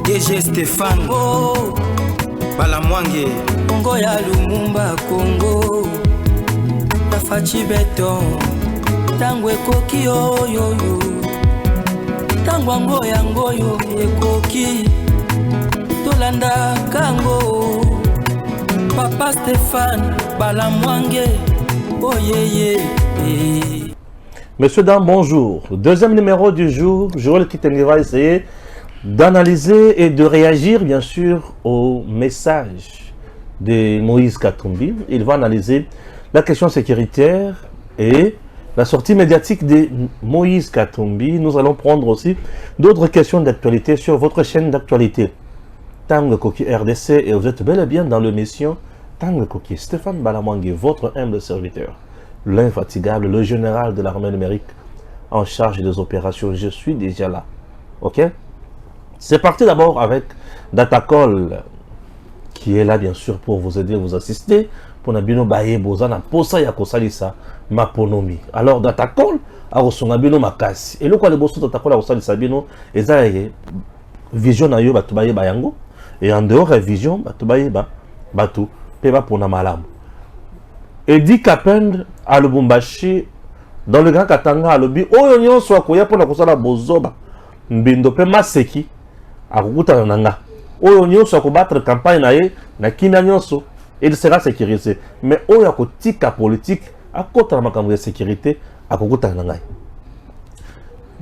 DG Stéphane Balamwange Congo ya Lumumba Congo Bafachi Beton Tango ekoki oyoyo Tango yango yo ekoki Tolanda kango Papa Stéphane Balamwange Oh yeah. Messieurs, dames, bonjour. Deuxième numéro du jour, Joël Kitenge va essayer d'analyser et de réagir bien sûr au message de Moïse Katumbi. Il va analyser la question sécuritaire et la sortie médiatique de Moïse Katumbi. Nous allons prendre aussi d'autres questions d'actualité sur votre chaîne d'actualité. Tango Koki RDC, et vous êtes bel et bien dans l'émission Tango Koki. Stéphane Balamwange, votre humble serviteur, l'infatigable, le général de l'armée numérique en charge des opérations. Je suis déjà là. Ok? C'est parti d'abord avec Datacall, qui est là bien sûr pour vous aider, vous assister. Pour Nabino Baye Bozana, Posa Yakosalisa, Maponomi. Alors Datacall, Arosongabino Makasi. Et le quoi le bosso Datacall Arosalisa Bino, et vision na yo batubaye bayango. Et en dehors de vision, batubaye batu, peba pona malam. Eddie Kapend à Lubumbashi, dans le Grand Katanga, à l'Obi, Oyo Nyonso Akoya pour la Kosala Bozoba, Mbindo Pe Maseki, à Rukuta Nanga. Oyo Nyonso Akobattre campagne nae, na Kina Nyonso, il sera sécurisé. Mais Oyo Akotika politique, à côté de la sécurité, à Rukuta Nanga.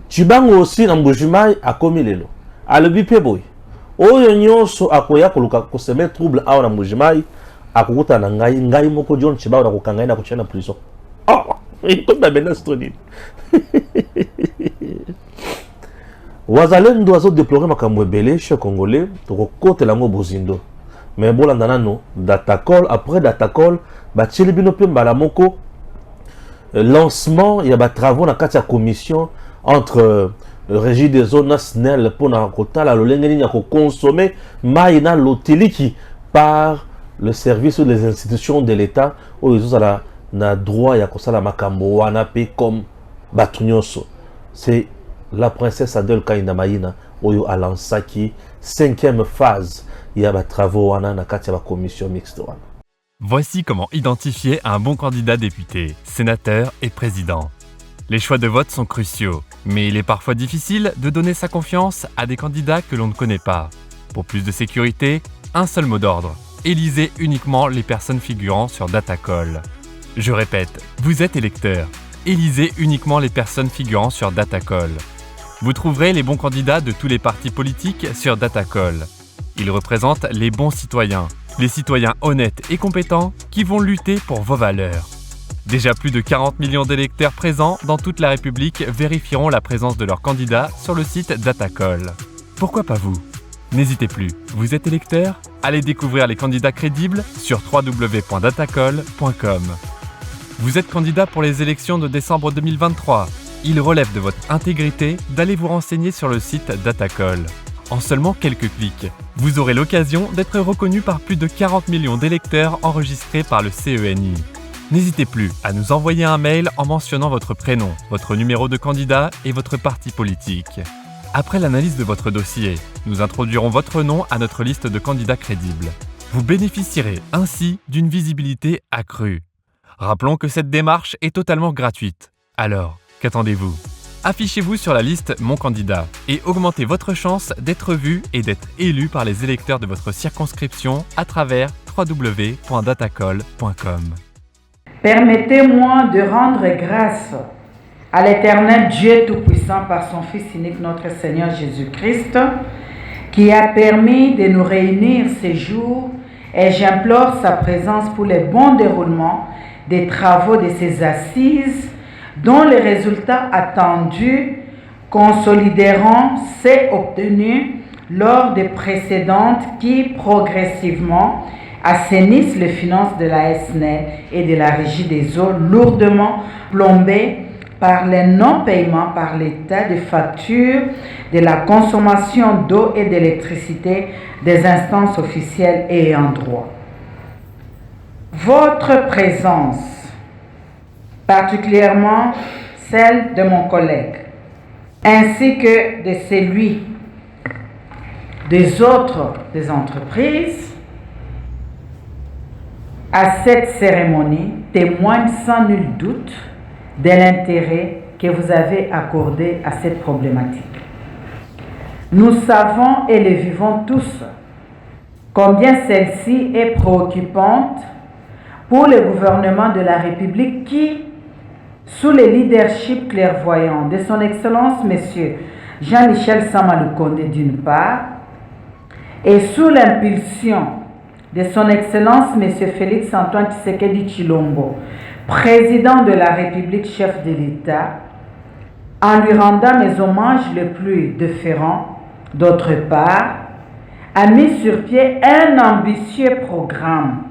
Chibango aussi, dans Mbujimai, à Komilelo, à l'Obi Peboy. Oyo Nyonso Akoya Koseme trouble à Mbujimai, akukuta na ngai moko John Chibao na kukangai na kuchana prison. Oh, iko na menace to nini. Wazalendo azo déplorer makambo ebele chez Congolais to kote lango bozindo. Mais bolanda nano Datacall après Datacall ba tshilibino pe mbala moko lancement il y a ba travaux na kati ya commission entre régie des zones SNEL pour na kotala lolenge ni ya ko consommer mai na lotiliki par le service ou les institutions de l'État où ils ont na droit ya kosala makambo wana pe comme batunyoso. C'est la princesse Adèle Kaina Maïna oyo alansaki 5e phase ya ba travaux wana na kati ya ba commission mixte wana. Voici comment identifier un bon candidat député, sénateur et président. Les choix de vote sont cruciaux, mais il est parfois difficile de donner sa confiance à des candidats que l'on ne connaît pas. Pour plus de sécurité, un seul mot d'ordre. Élisez uniquement les personnes figurant sur Datacall. Je répète, vous êtes électeur. Élisez uniquement les personnes figurant sur Datacall. Vous trouverez les bons candidats de tous les partis politiques sur Datacall. Ils représentent les bons citoyens, les citoyens honnêtes et compétents qui vont lutter pour vos valeurs. Déjà plus de 40 millions d'électeurs présents dans toute la République vérifieront la présence de leurs candidats sur le site Datacall. Pourquoi pas vous ? N'hésitez plus, vous êtes électeur ? Allez découvrir les candidats crédibles sur www.datacall.com. Vous êtes candidat pour les élections de décembre 2023. Il relève de votre intégrité d'aller vous renseigner sur le site Datacall. En seulement quelques clics, vous aurez l'occasion d'être reconnu par plus de 40 millions d'électeurs enregistrés par le CENI. N'hésitez plus à nous envoyer un mail en mentionnant votre prénom, votre numéro de candidat et votre parti politique. Après l'analyse de votre dossier, nous introduirons votre nom à notre liste de candidats crédibles. Vous bénéficierez ainsi d'une visibilité accrue. Rappelons que cette démarche est totalement gratuite. Alors, qu'attendez-vous ? Affichez-vous sur la liste Mon candidat et augmentez votre chance d'être vu et d'être élu par les électeurs de votre circonscription à travers www.datacall.com. Permettez-moi de rendre grâce à l'Éternel Dieu Tout-Puissant par son Fils unique, notre Seigneur Jésus-Christ, qui a permis de nous réunir ces jours, et j'implore sa présence pour le bon déroulement des travaux de ces assises, dont les résultats attendus consolideront ceux obtenus lors des précédentes qui progressivement assainissent les finances de la SNEL et de la Régie des eaux lourdement plombées par le non-paiement par l'État des factures de la consommation d'eau et d'électricité des instances officielles et en droit. Votre présence, particulièrement celle de mon collègue, ainsi que de celui des autres des entreprises à cette cérémonie témoigne sans nul doute de l'intérêt que vous avez accordé à cette problématique. Nous savons et le vivons tous combien celle-ci est préoccupante pour le gouvernement de la République qui, sous le leadership clairvoyant de son Excellence M. Jean-Michel Sama Lukonde d'une part, et sous l'impulsion de son Excellence M. Félix Antoine Tshisekedi Tshilombo, président de la République, chef de l'État, en lui rendant mes hommages les plus déférents, d'autre part, a mis sur pied un ambitieux programme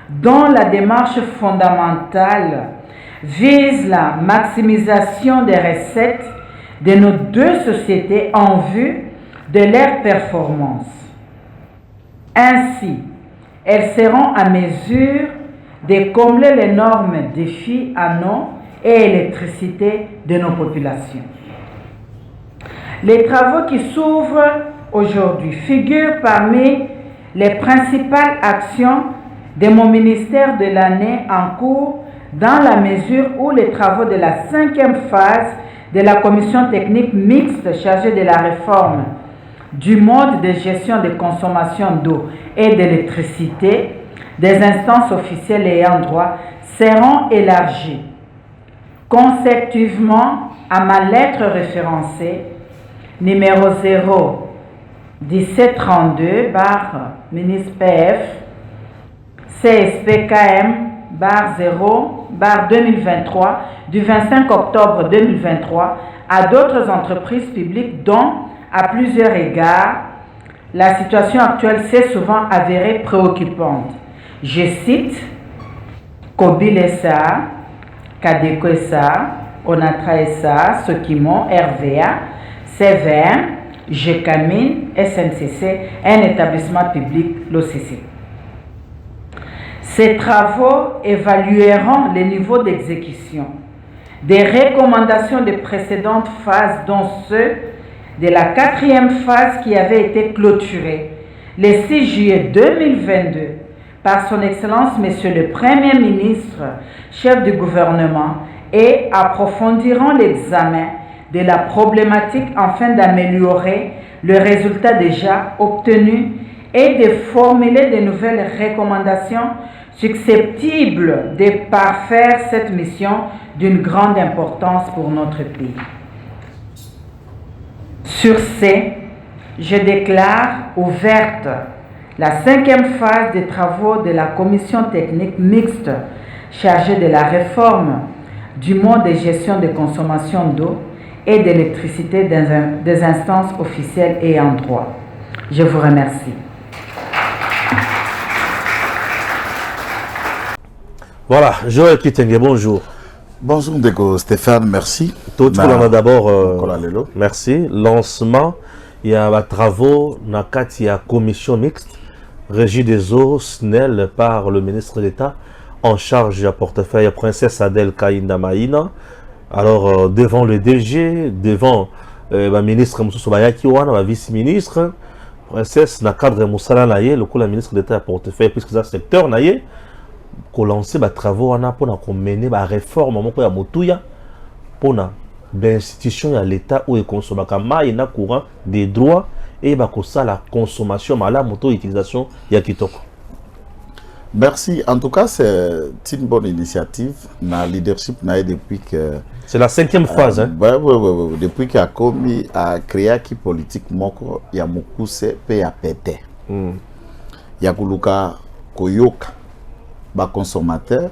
dont la démarche fondamentale vise la maximisation des recettes de nos deux sociétés en vue de leur performance. Ainsi, elles seront à mesure de combler l'énorme défi en eau et électricité de nos populations. Les travaux qui s'ouvrent aujourd'hui figurent parmi les principales actions de mon ministère de l'année en cours dans la mesure où les travaux de la 5e phase de la commission technique mixte chargée de la réforme du mode de gestion de consommation d'eau et d'électricité des instances officielles ayant droit seront élargis consécutivement à ma lettre référencée numéro 01732 ministre PF CSPKM 0/2023 du 25 octobre 2023 à d'autres entreprises publiques dont, à plusieurs égards, la situation actuelle s'est souvent avérée préoccupante. Je cite Kobil SA, Kadeco SA, Onatra SA, Sokimo, RVA, CVM, GECAMIN, SNCC, un établissement public, l'OCC. Ces travaux évalueront les niveaux d'exécution des recommandations des précédentes phases, dont ceux de la 4e phase qui avait été clôturée le 6 juillet 2022 par son Excellence Monsieur le Premier ministre, chef du gouvernement, et approfondiront l'examen de la problématique afin d'améliorer le résultat déjà obtenu et de formuler de nouvelles recommandations susceptibles de parfaire cette mission d'une grande importance pour notre pays. Sur ce, je déclare ouverte la 5e phase des travaux de la commission technique mixte chargée de la réforme du mode de gestion de consommation d'eau et d'électricité des instances officielles ayant droit. Je vous remercie. Voilà, Joël Kitenge, bonjour. Bonjour Ndeko Stéphane, merci. Tout le monde d'abord, Lelo. merci. Lancement, il y a des travaux dans la commission mixte, régie des eaux, SNEL, par le ministre d'État, en charge du portefeuille Princesse Adèle Kainda Maïna. Alors, devant le DG, devant le ministre Moussou Bayaki Wana, le vice-ministre, Princesse, dans le cadre de Moussala Naye, le coup, le ministre d'État portefeuille, puisque c'est un secteur Naye, qu'on lance des travaux pour mener des réformes pour l'institution de l'État où il consomme un courant des droits et la consommation la moto-utilisation yakitoko. Merci. En tout cas, c'est une bonne initiative. Le leadership n'a depuis que... C'est la 5e phase. Depuis qu'il a commis à créer qui politique, il y a beaucoup de PAPT. Il y a Kuluka Koyoka. Ba consommateur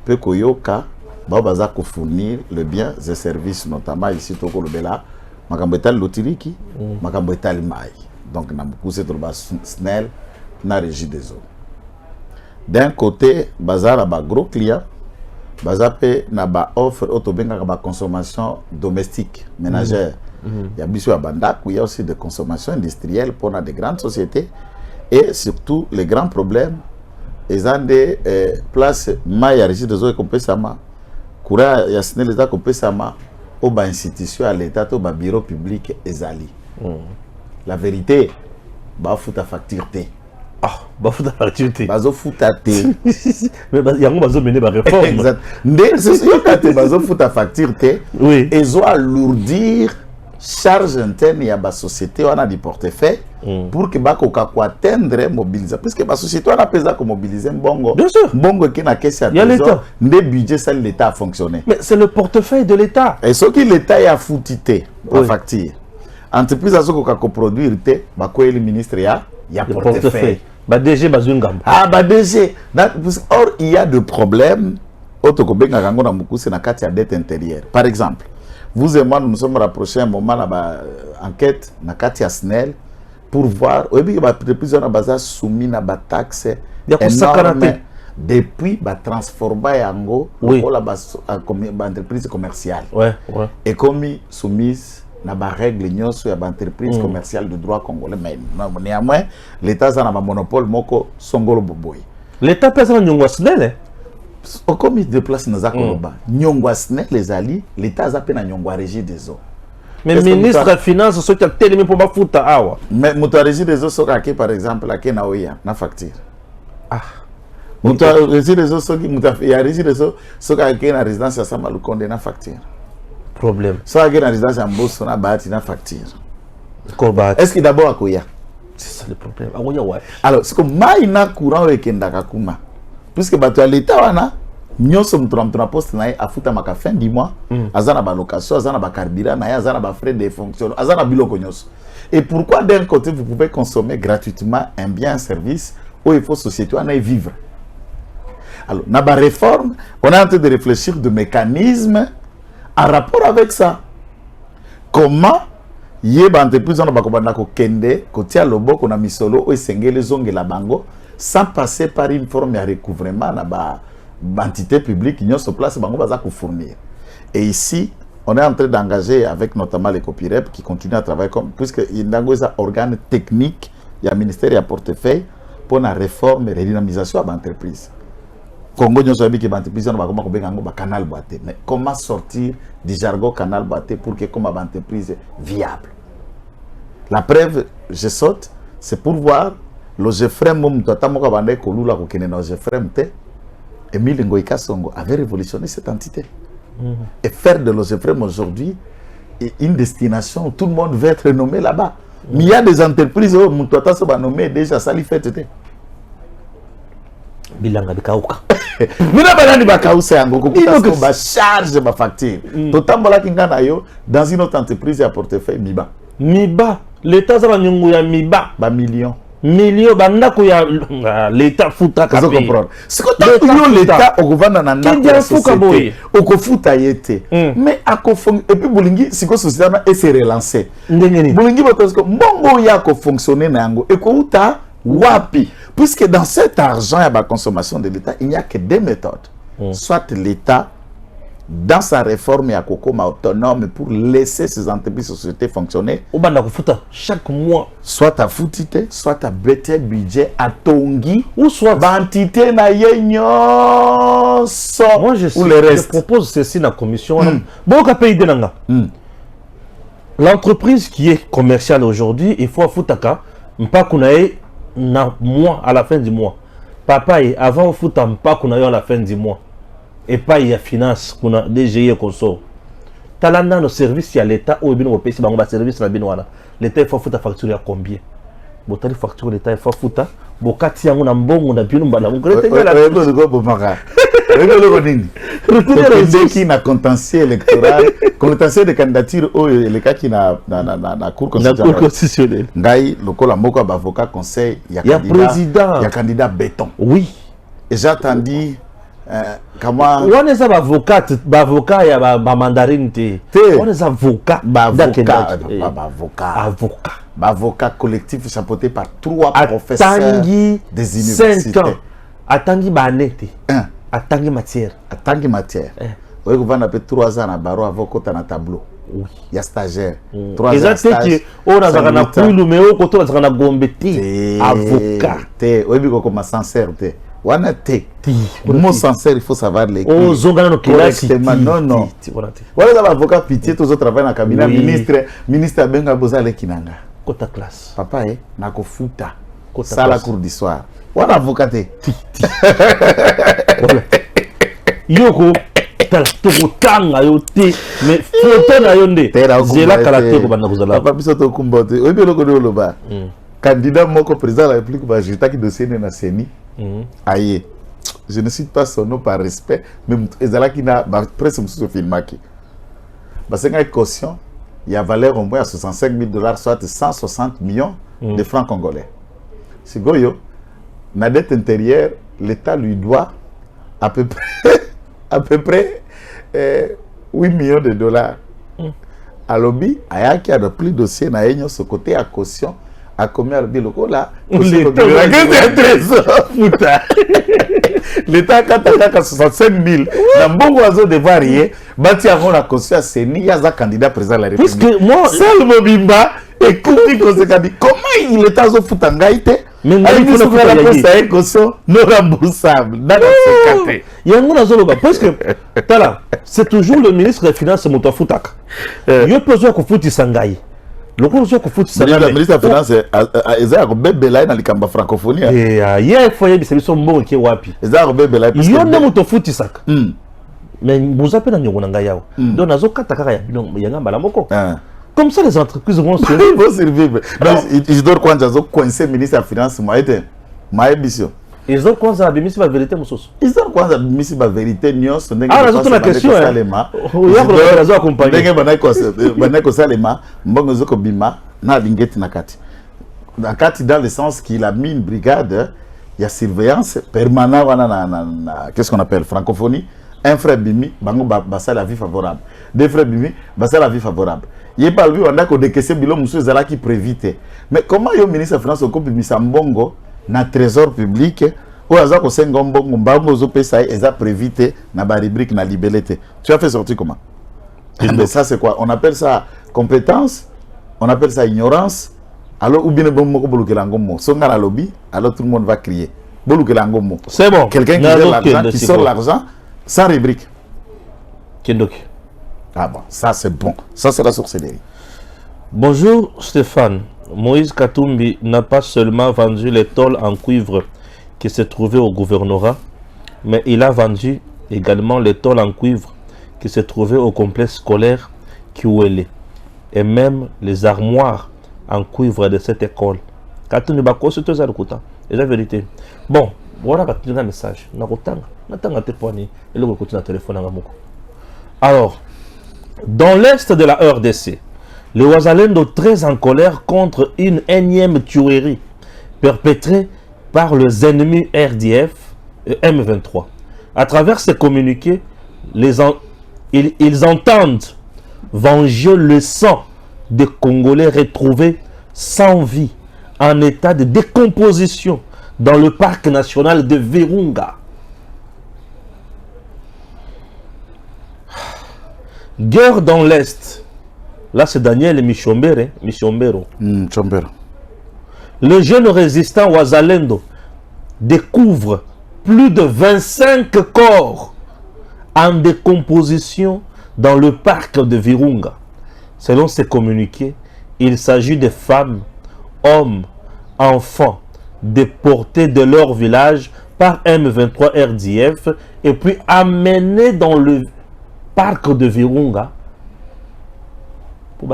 peut koyoka ba baza ko fournir le bien et services notamment ici toko lobela makambo etali lotiriki makambo etali mai donc na mukuse to ba SNEL na régie des eaux. D'un côté bazar ba gros clients baza pe na ba offre autobenga ba consommation domestique ménagère. Il y a biso abanda il y a aussi de consommation industrielle pour des grandes sociétés et surtout les grands problèmes. Ils ont des places maïa régie des eaux et compensama. Coura yasne l'État compensama au bas institution à l'État au bas bureau public ezali. La vérité bafuta facture te. Ah, bafuta facture te. Bazofuta te. Mais yango bazo mener ba réforme. Exact. C'est sûr que bazofuta facture te. Oui. Ils ont alourdir charge interne ya ba société wana du portefeuille pour que bakoka ko atteindre mobiliser parce que ba société wana pesa ko mobiliser mbongo. Bien sûr. Mbongo qui na caisse ya trésor. Ndé budget ça l'état a fonctionné. Mais c'est le portefeuille de l'état. Et ce qui l'état ya foutité la facture. Entreprise a ko ka produire te ba ko le ministre ya portefeuille. Ba DG bazungambo. Ah ba DG. Or il y a des problèmes autokobenga kango na mukuse na kati ya dette intérieure. Par exemple, vous et moi nous sommes rapprochés un moment là enquête na kati ya SNEL pour voir oyebi ba entreprise na baza soumis na ba taxe énorme depuis ba transformer yango pour ba entreprise commerciale. Ouais. Et comme soumise na ba règle nyonso ya ba entreprise commerciale de droit congolais mais néanmoins l'état ça na ba monopole moko songolo boboy. L'état pèse na nyongwa SNEL. Au comité de place na zakoloba nyongwa SNEL les alliés l'état za pe na nyongwa régie des eaux. Mais ministre des finances so ta télé pour ba futa awa. Mais moto régie des eaux so ka par exemple la ke na oya na facture. Ah. Moto régie des eaux so ki moto ya régie des eaux so ka ke na résidence ya Samalukonde na facture. Problème. So ka ke na résidence ya Mboso na Bahati na facture. Est-ce que d'abord akoya? C'est ça le problème. Akoya ouais. Alors, c'est comme maïna courant wekendaka kuma. Puisque bato ya l'état wana nyonso mutuna poste na afuta maka fin du mois, azana ba location, azana ba carburant na azana ba frais de fonctionnement, azana biloko nyonso. Et pourquoi d'un côté vous pouvez consommer gratuitement un bien, un service où il faut société wana vivre. Alors, na ba réforme, on est en train de réfléchir de mécanismes en rapport avec ça. Comment yeba entreprise wana bakobanda ko kende ko tia loboko na misolo o esengele zongela bango sans passer par une forme de recouvrement na ba entité publique qui sur place bango baza ko fournir. Et ici on est en train d'engager avec notamment les copirep qui continuent à travailler comme puisque indango est un organe technique il y a ministère et portefeuille pour la réforme et la dynamisation de l'entreprise. Congo nous savons que l'entreprise va comment benga ba canal boité mais comment sortir du jargon canal boité pour que comme entreprise viable. La preuve je saute c'est pour voir le Jefrem mutata moka bande ko lula ko kene na Jefrem te Emile Ngoïka Songo avait révolutionné cette entité. Et faire de l'Ojefrem aujourd'hui une destination où tout le monde veut être nommé là-bas. Mais il y a des entreprises où Moutouata se va nommer déjà, ça lui fait tête. Bilanga Bikauka. Mina banani bakausa yango kokuta ko ba charge ba facture. Totambola kingana yo dans une autre entreprise à portefeuille Miba. Miba, l'état ça va nyungu ya Miba ba millions. Millions bandako ya l'état futa ka payer. C'est que l'état au gouvernement na ndako société okofuta yete. Mais akofong et puis bolingi siko société na essayer relancer. Bolingi parce que mbongo ya ko fonctionner na yango et ko uta wapi puisque dans cet argent ya ba consommation de l'état il n'y a que deux méthodes. Soit l'état dans sa réforme ya kokoma autonome pour laisser ces entreprises sociétés fonctionner au banda ko futa chaque mois soit à foutite soit à bête budget à tongi ou soit d'entité na yenyo so moi je propose ceci dans la commission bon ka payer denanga l'entreprise qui est commerciale aujourd'hui il faut futaka mpa kunae na mois à la fin du mois papa et avant futa mpa kunae à la fin du mois et pas il y a finance qu'on a DGE consort talanda no service ya l'état ou bien au pays bango ba service na binwana l'état il faut fouta facture ya combien botali facture l'état il faut fouta bokati yango na mbongo na bino mbala ngo retengela le go bomaka le go nini retengela qui na contentieux électoral contentieux de candidature au le cas qui na cour constitutionnelle ngai lokola moko ba avocat conseil ya président ya candidat béton oui et j'attendis comment on est avocat ya ba mandarine te on est avocat avocat collectif chapeauté par 3 professeurs des universités atangi ba nete atangi matière oui on a 3 ans na baro avocat na tableau oui il y a stagiaire 3 ans exactement on a zakana kulu mais au koto zakana gombeti avocat te oui biko comme sincère te wana te mot sincère il faut savoir les oh zongana no correctement non voilà l'avocat pitié tous autres travaillent dans cabinet ministre abenga bozale kinanga Kota classe. Papa, nako futa. Kota Ça la classe. cour d'histoire. Wana avocat. Voilà. Yoko, tala toko tanga yote, mais photo na yonde. Zela kala toko bana kuzala. Papa biso to kumbote. Oyebi loko de oloba. Candidat moko président de la République ba jeta ki dossier na Seni. Aye. Je ne cite pas son nom par respect, mais ezala ki na presque mususu filmaki. Parce que caution, il y a valeur au moins à $65 000, soit 160 millions de francs congolais. C'est goyo. La dette intérieure, l'État lui doit à peu près 8 millions de dollars. À lobby, il y a qui a repris le dossier na enyo ce côté à caution à combien le biloko là. L'État a 65 000. Dans bon oiseau de varier, bâti avant la caution, c'est ni un candidat président de la République. Parce que moi, seul Mobimba, écoute, comment l'État a fait un gaïté? Mais il faut faire la poste à une caution non remboursable. Il y a un monde parce que c'est toujours le ministre des Finances qui m'a fait. Il y a besoin qu'on foute Sangaï. Le ministre des Finances est un francophonie. Il y a un foyer de son bon qui est wapi. Il y a un monde fout Sak. Mais vous appelez un Yonangayao. Donc, nous avons comme ça, les entreprises vont survivre. Ils vont survivre. Ils doivent coincer le ministre des Finances. Ils doivent coincer la vérité. Ils doivent coincer la vérité. Ah, c'est la question. Il y a des accompagnés. Dans le sens qu'il a mis une brigade, il y a surveillance permanente. Qu'est-ce qu'on appelle francophonie? Un frère Bimi, basa la vie favorable. Deux frères Bimi, basa la vie favorable. Il n'y a pas vu, on a que des questions qui prévite. Mais comment le ministre de France a mis Sambongo dans le trésor public ou à Zako Sengombo, Mbambo Pesa et ça prévite dans la rubrique na libellité. Tu as fait sortir comment? Mais ça c'est quoi? On appelle ça compétence, on appelle ça ignorance. Alors ou bien bon moko boluke langomo. Songa la lobby, alors tout le monde va crier. Boluke langomo. C'est bon. Quelqu'un qui gère l'argent, qui sort l'argent sans rubrique. Kendok. Ah bon, ça c'est bon. Ça c'est la sorcellerie. Bonjour Stéphane. Moïse Katumbi n'a pas seulement vendu les tôles en cuivre qui se trouvaient au gouvernorat, mais il a vendu également les tôles en cuivre qui se trouvaient au complexe scolaire Kiwele et même les armoires en cuivre de cette école. Katumbi Bako, c'est tout ça le vérité. Bon, voilà un message. Alors, dans l'est de la RDC, les Ouazalendo très en colère contre une énième tuerie perpétrée par les ennemis RDF et M23. À travers ces communiqués, ils entendent venger le sang des Congolais retrouvés sans vie, en état de décomposition dans le parc national de Virunga. Guerre dans l'Est. Là, c'est Daniel Michombero. Le jeune résistant Ouazalendo découvre plus de 25 corps en décomposition dans le parc de Virunga. Selon ces communiqués, il s'agit de femmes, hommes, enfants déportés de leur village par M23 RDF et puis amenés dans le parc de Virunga pour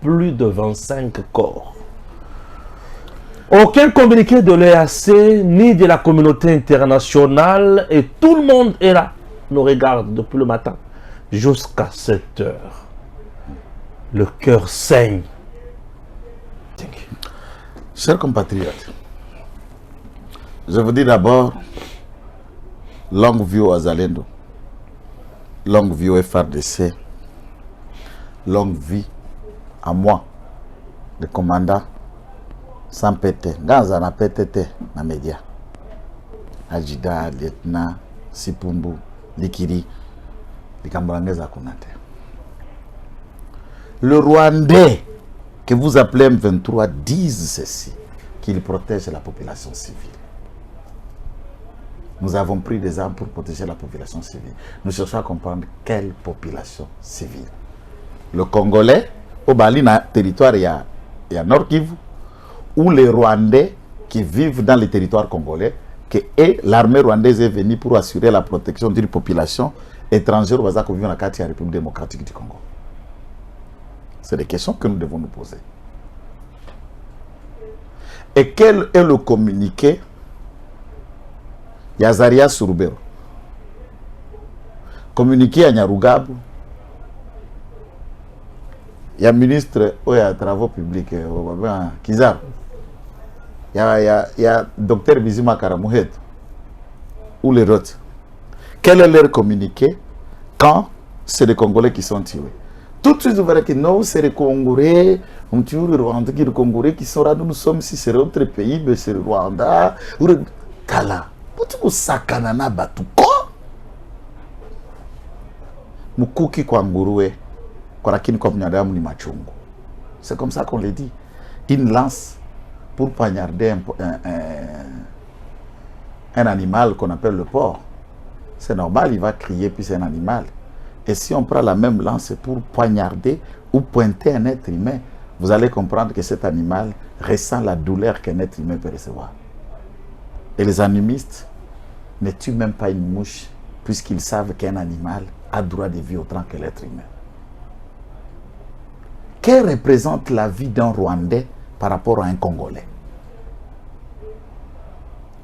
plus de 25 corps. Aucun communiqué de l'EAC ni de la communauté internationale et tout le monde est là, nous regarde depuis le matin jusqu'à 7 heures. Le cœur saigne. Chers compatriotes, je vous dis d'abord longue vie au Ouazalendo, longue vie au FRDC, longue vie à moi, le commandant sans péter, dans un PTT, dans les médias. Adjida, lieutenant, Sipumbu, Likiri, les Kambarangais à Konate. Le Rwandais que vous appelez M23 disent ceci, qu'il protège la population civile. Nous avons pris des armes pour protéger la population civile. Nous cherchons à comprendre quelle population civile. Le Congolais, au Bali, dans le territoire, il y a Nord Kivu, où les Rwandais qui vivent dans les territoires congolais, et l'armée rwandaise est venue pour assurer la protection d'une population étrangère qui vit dans la République démocratique du Congo. C'est des questions que nous devons nous poser. Et quel est le communiqué Yazaria Surubero? Communiqué à Nyarugabu. Il y a ministre des Travaux publics, Kizar. Il y a docteur Bizima Karamouhet. Ou les autres. Quel est leur communiqué quand c'est les Congolais qui sont tués? Tout de suite, vous verrez que non, c'est les Congolais, on tue les Rwandais, les Congolais qui sont là, nous sommes si c'est notre pays, mais c'est le Rwanda. Kala, vous sakanana batuko. Mukuki kwa nguruwe, kwa lakini kwa mnyadamu ni machungu. C'est comme ça qu'on le dit. Une lance pour poignarder un animal qu'on appelle le porc. C'est normal, il va crier, puis c'est un animal. Et si on prend la même lance pour poignarder ou pointer un être humain, vous allez comprendre que cet animal ressent la douleur qu'un être humain peut recevoir. Et les animistes ne tuent même pas une mouche, puisqu'ils savent qu'un animal a droit de vie autant que l'être humain. Que représente la vie d'un Rwandais par rapport à un Congolais?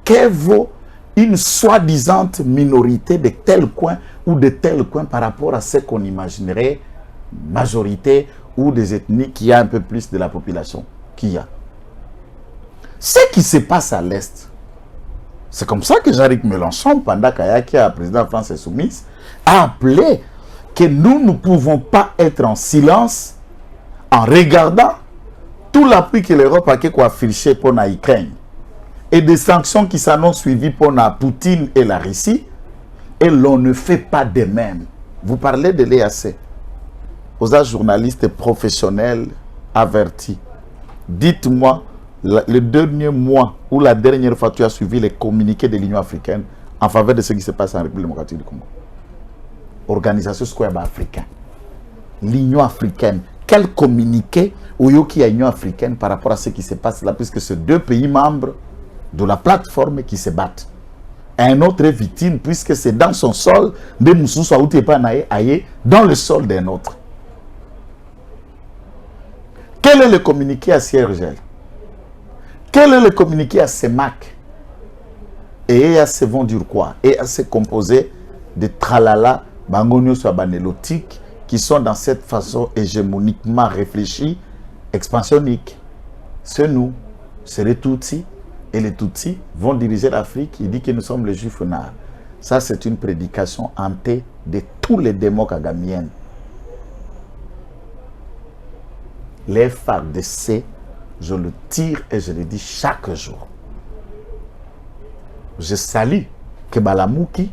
Que vaut une soi-disant minorité de tel coin ou de tel coin par rapport à ce qu'on imaginerait majorité ou des ethnies qui a un peu plus de la population qu'il y a? Ce qui se passe à l'Est, c'est comme ça que Jean-Luc Mélenchon, pendant qu'il a président de France Insoumise, a appelé que nous ne pouvons pas être en silence en regardant tout l'appui que l'Europe a affiché pour l'Ukraine et des sanctions qui s'en ont suivies pour Poutine et la Russie, et l'on ne fait pas de même. Vous parlez de l'EAC, aux journalistes professionnels avertis. Dites-moi, le dernier mois ou la dernière fois tu as suivi les communiqués de l'Union africaine en faveur de ce qui se passe en République démocratique du Congo. Organisation Square africaine. L'Union africaine. Quel communiqué ou qui a l'Union africaine par rapport à ce qui se passe là, puisque c'est deux pays membres de la plateforme qui se battent. Un autre est victime, puisque c'est dans son sol, dans le sol d'un autre. Quel est le communiqué à Siergel? Quel est le communiqué à CEMAC? Et EAC vont dire quoi? EAC est composé de tralala, bangonio banélotiques, qui sont dans cette façon hégémoniquement réfléchie, expansionnique. C'est nous, c'est les Tutsis, et les Tutsis vont diriger l'Afrique. Il dit que nous sommes les Juifs noirs. Ça, c'est une prédication hantée de tous les démons kagamiennes. Les FARDC, je le tire et je le dis chaque jour. Je salue Kebalamouki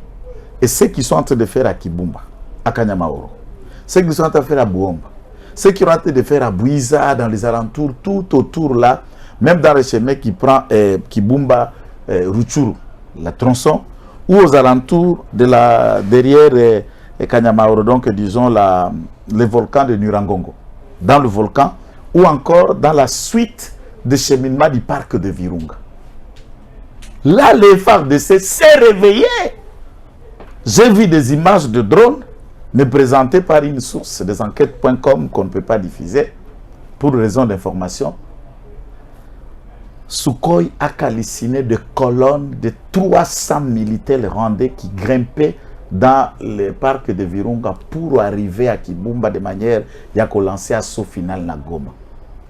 et ceux qui sont en train de faire à Kibumba, à Kanyamaoro. Ceux qui sont en train de faire à Bouomba, ceux qui sont en train de faire à Bouiza, dans les alentours, tout autour là, même dans le chemin qui prend Kibumba, Ruchuru, la tronçon, ou aux alentours de derrière Kanyamaoro, donc disons le volcan de Nurangongo, dans le volcan, ou encore dans la suite de cheminement du parc de Virunga. Là, les FARDC s'est réveillé. J'ai vu des images de drones me présentées par une source des enquêtes.com qu'on ne peut pas diffuser pour raison d'information. Sukhoi a calciné de colonnes de 300 militaires rwandais qui grimpaient dans le parc de Virunga pour arriver à Kibumba de manière à lancer assaut final na Goma.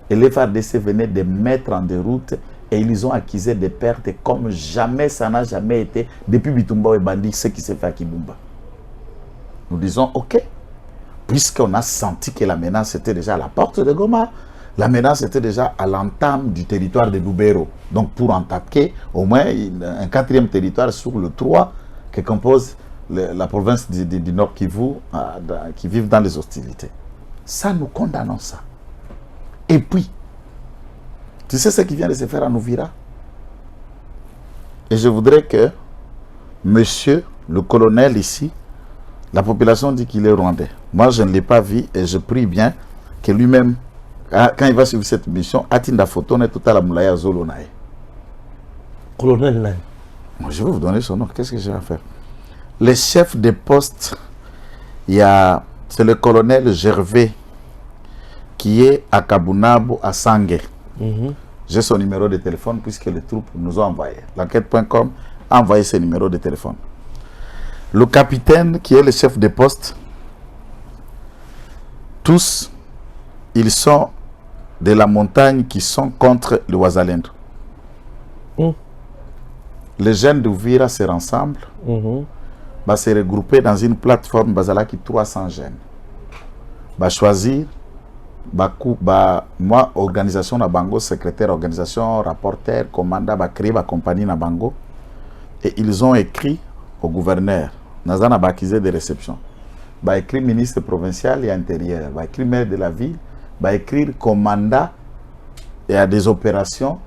Et les FARDC venaient de mettre en déroute et ils ont accusé des pertes comme jamais, ça n'a jamais été depuis Bitumba et Bandi, ce qui s'est fait à Kibumba. Nous disons, ok, puisqu'on a senti que la menace était déjà à la porte de Goma, la menace était déjà à l'entame du territoire de Lubero. Donc pour attaquer au moins un quatrième territoire sur le 3 que compose la province du Nord Kivu, qui vivent dans les hostilités. Ça, nous condamnons ça. Et puis, tu sais ce qui vient de se faire à Nouvira? Et je voudrais que monsieur le colonel ici, la population dit qu'il est rwandais. Moi, je ne l'ai pas vu et je prie bien que lui-même quand il va suivre cette mission, Atinda photo n'est total à Moulaya Zolo nae. Colonel Nani. Je vais vous donner son nom. Qu'est-ce que j'ai à faire? Les chefs de poste, c'est le colonel Gervais qui est à Kabunabo, à Sangue. J'ai son numéro de téléphone puisque les troupes nous ont envoyé. L'enquête.com a envoyé ses numéros de téléphone. Le capitaine qui est le chef de poste, tous, ils sont de la montagne qui sont contre le Ouazalendo. Les jeunes d'Ouvira se rassemblent, va se regrouper dans une plateforme basala qui 300 jeunes. Va choisir, moi, organisation na Bango, secrétaire organisation, rapporteur, commandant, va créer ma compagnie na Bango. Et ils ont écrit au gouverneur, Nazana va accusé de réception. Va écrire ministre provincial et intérieur, va écrire maire de la ville, va écrire commandant et à des opérations,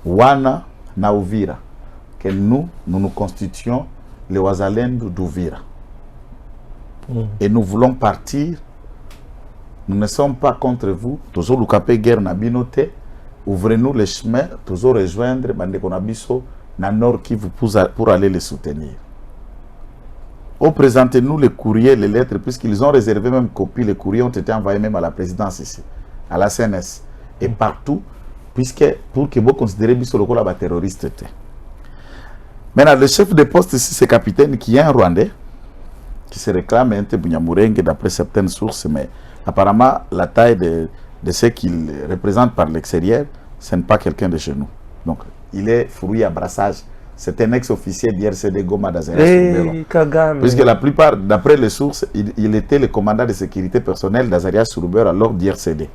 Wana na Ouvira. Que nous constituons les Ouazalendo d'Ouvira. Et nous voulons partir. Nous ne sommes pas contre vous. Toujours le capé guerre na binote. Ouvrez-nous les chemins. Toujours rejoindre Bandekonabiso na Nord Kivu pour aller les soutenir. Présentez-nous les courriers, les lettres, puisqu'ils ont réservé même copie. Les courriers ont été envoyés même à la présidence ici, à la CNS et partout, puisque pour que vous considérez Biso le la terroriste. Maintenant, le chef de poste ici, c'est capitaine qui est un Rwandais, qui se réclame un Bunyamurenge d'après certaines sources, mais apparemment, la taille de ce qu'il représente par l'extérieur, ce n'est pas quelqu'un de chez nous. Donc, il est fruit à brassage. C'est un ex-officier d'IRCD Goma d'Azaria Surubero. Puisque la plupart, d'après les sources, il était le commandant de sécurité personnelle d'Azaria Surubero alors d'IRCD.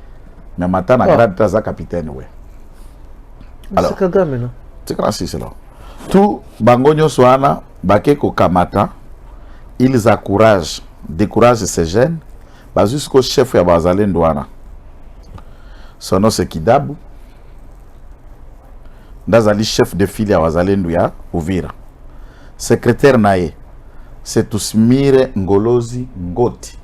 Mais maintenant, il a grade capitaine. Ouais. Alors, c'est Kagame, non? C'est grand si c'est là. Tout Bangonyo Soana, Bakeko Kamata, ils découragent ces jeunes, jusqu'au chef de Bazalendo. Son nom c'est Kidabu. Dazali chef de file à Wazalendo ya Ouvira. Secrétaire Nae, c'est Tousmire Ngolozi Ngoti.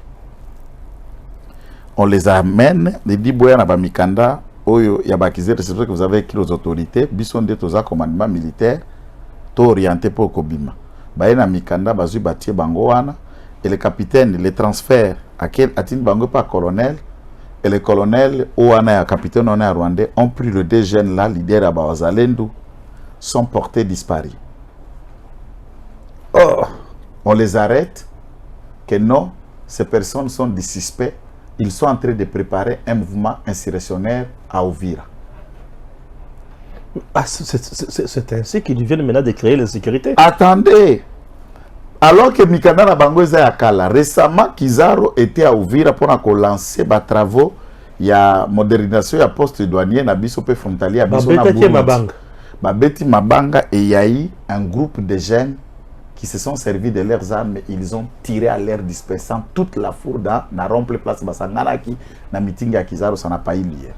On les amène, les Diboya na Bamikanda, Oyo Yabakizé, c'est vrai que vous avez écrit aux autorités, Bisson de Toza commandement militaire, to orienté pour Kobima. Baena Mikanda, Bazu Batie Bangoana, et le capitaine, les transferts, à Atin Bango par colonel, et les colonels, Oana et capitaine on est rwandais, ont pris les deux jeunes là, leaders à Bazalendo, sont portés disparus. Oh, on les arrête, que non, ces personnes sont des suspects, ils sont en train de préparer un mouvement insurrectionnaire à Ouvira. Ah, c'est ainsi qu'ils viennent maintenant de créer l'insécurité. Attendez! Alors que Mikanda na Bango est à Kala, récemment Kizaro était à Ouvira pour lancer des travaux, il y a modernisation, il y a poste douanier, na bisope frontalier, à Babeti Mabanga, et il y a eu un groupe de jeunes qui se sont servis de leurs armes, et ils ont tiré à l'air dispersant toute la foule dans la remplie place Basanganaki, na meeting à Kizaro, ça n'a pas eu lieu.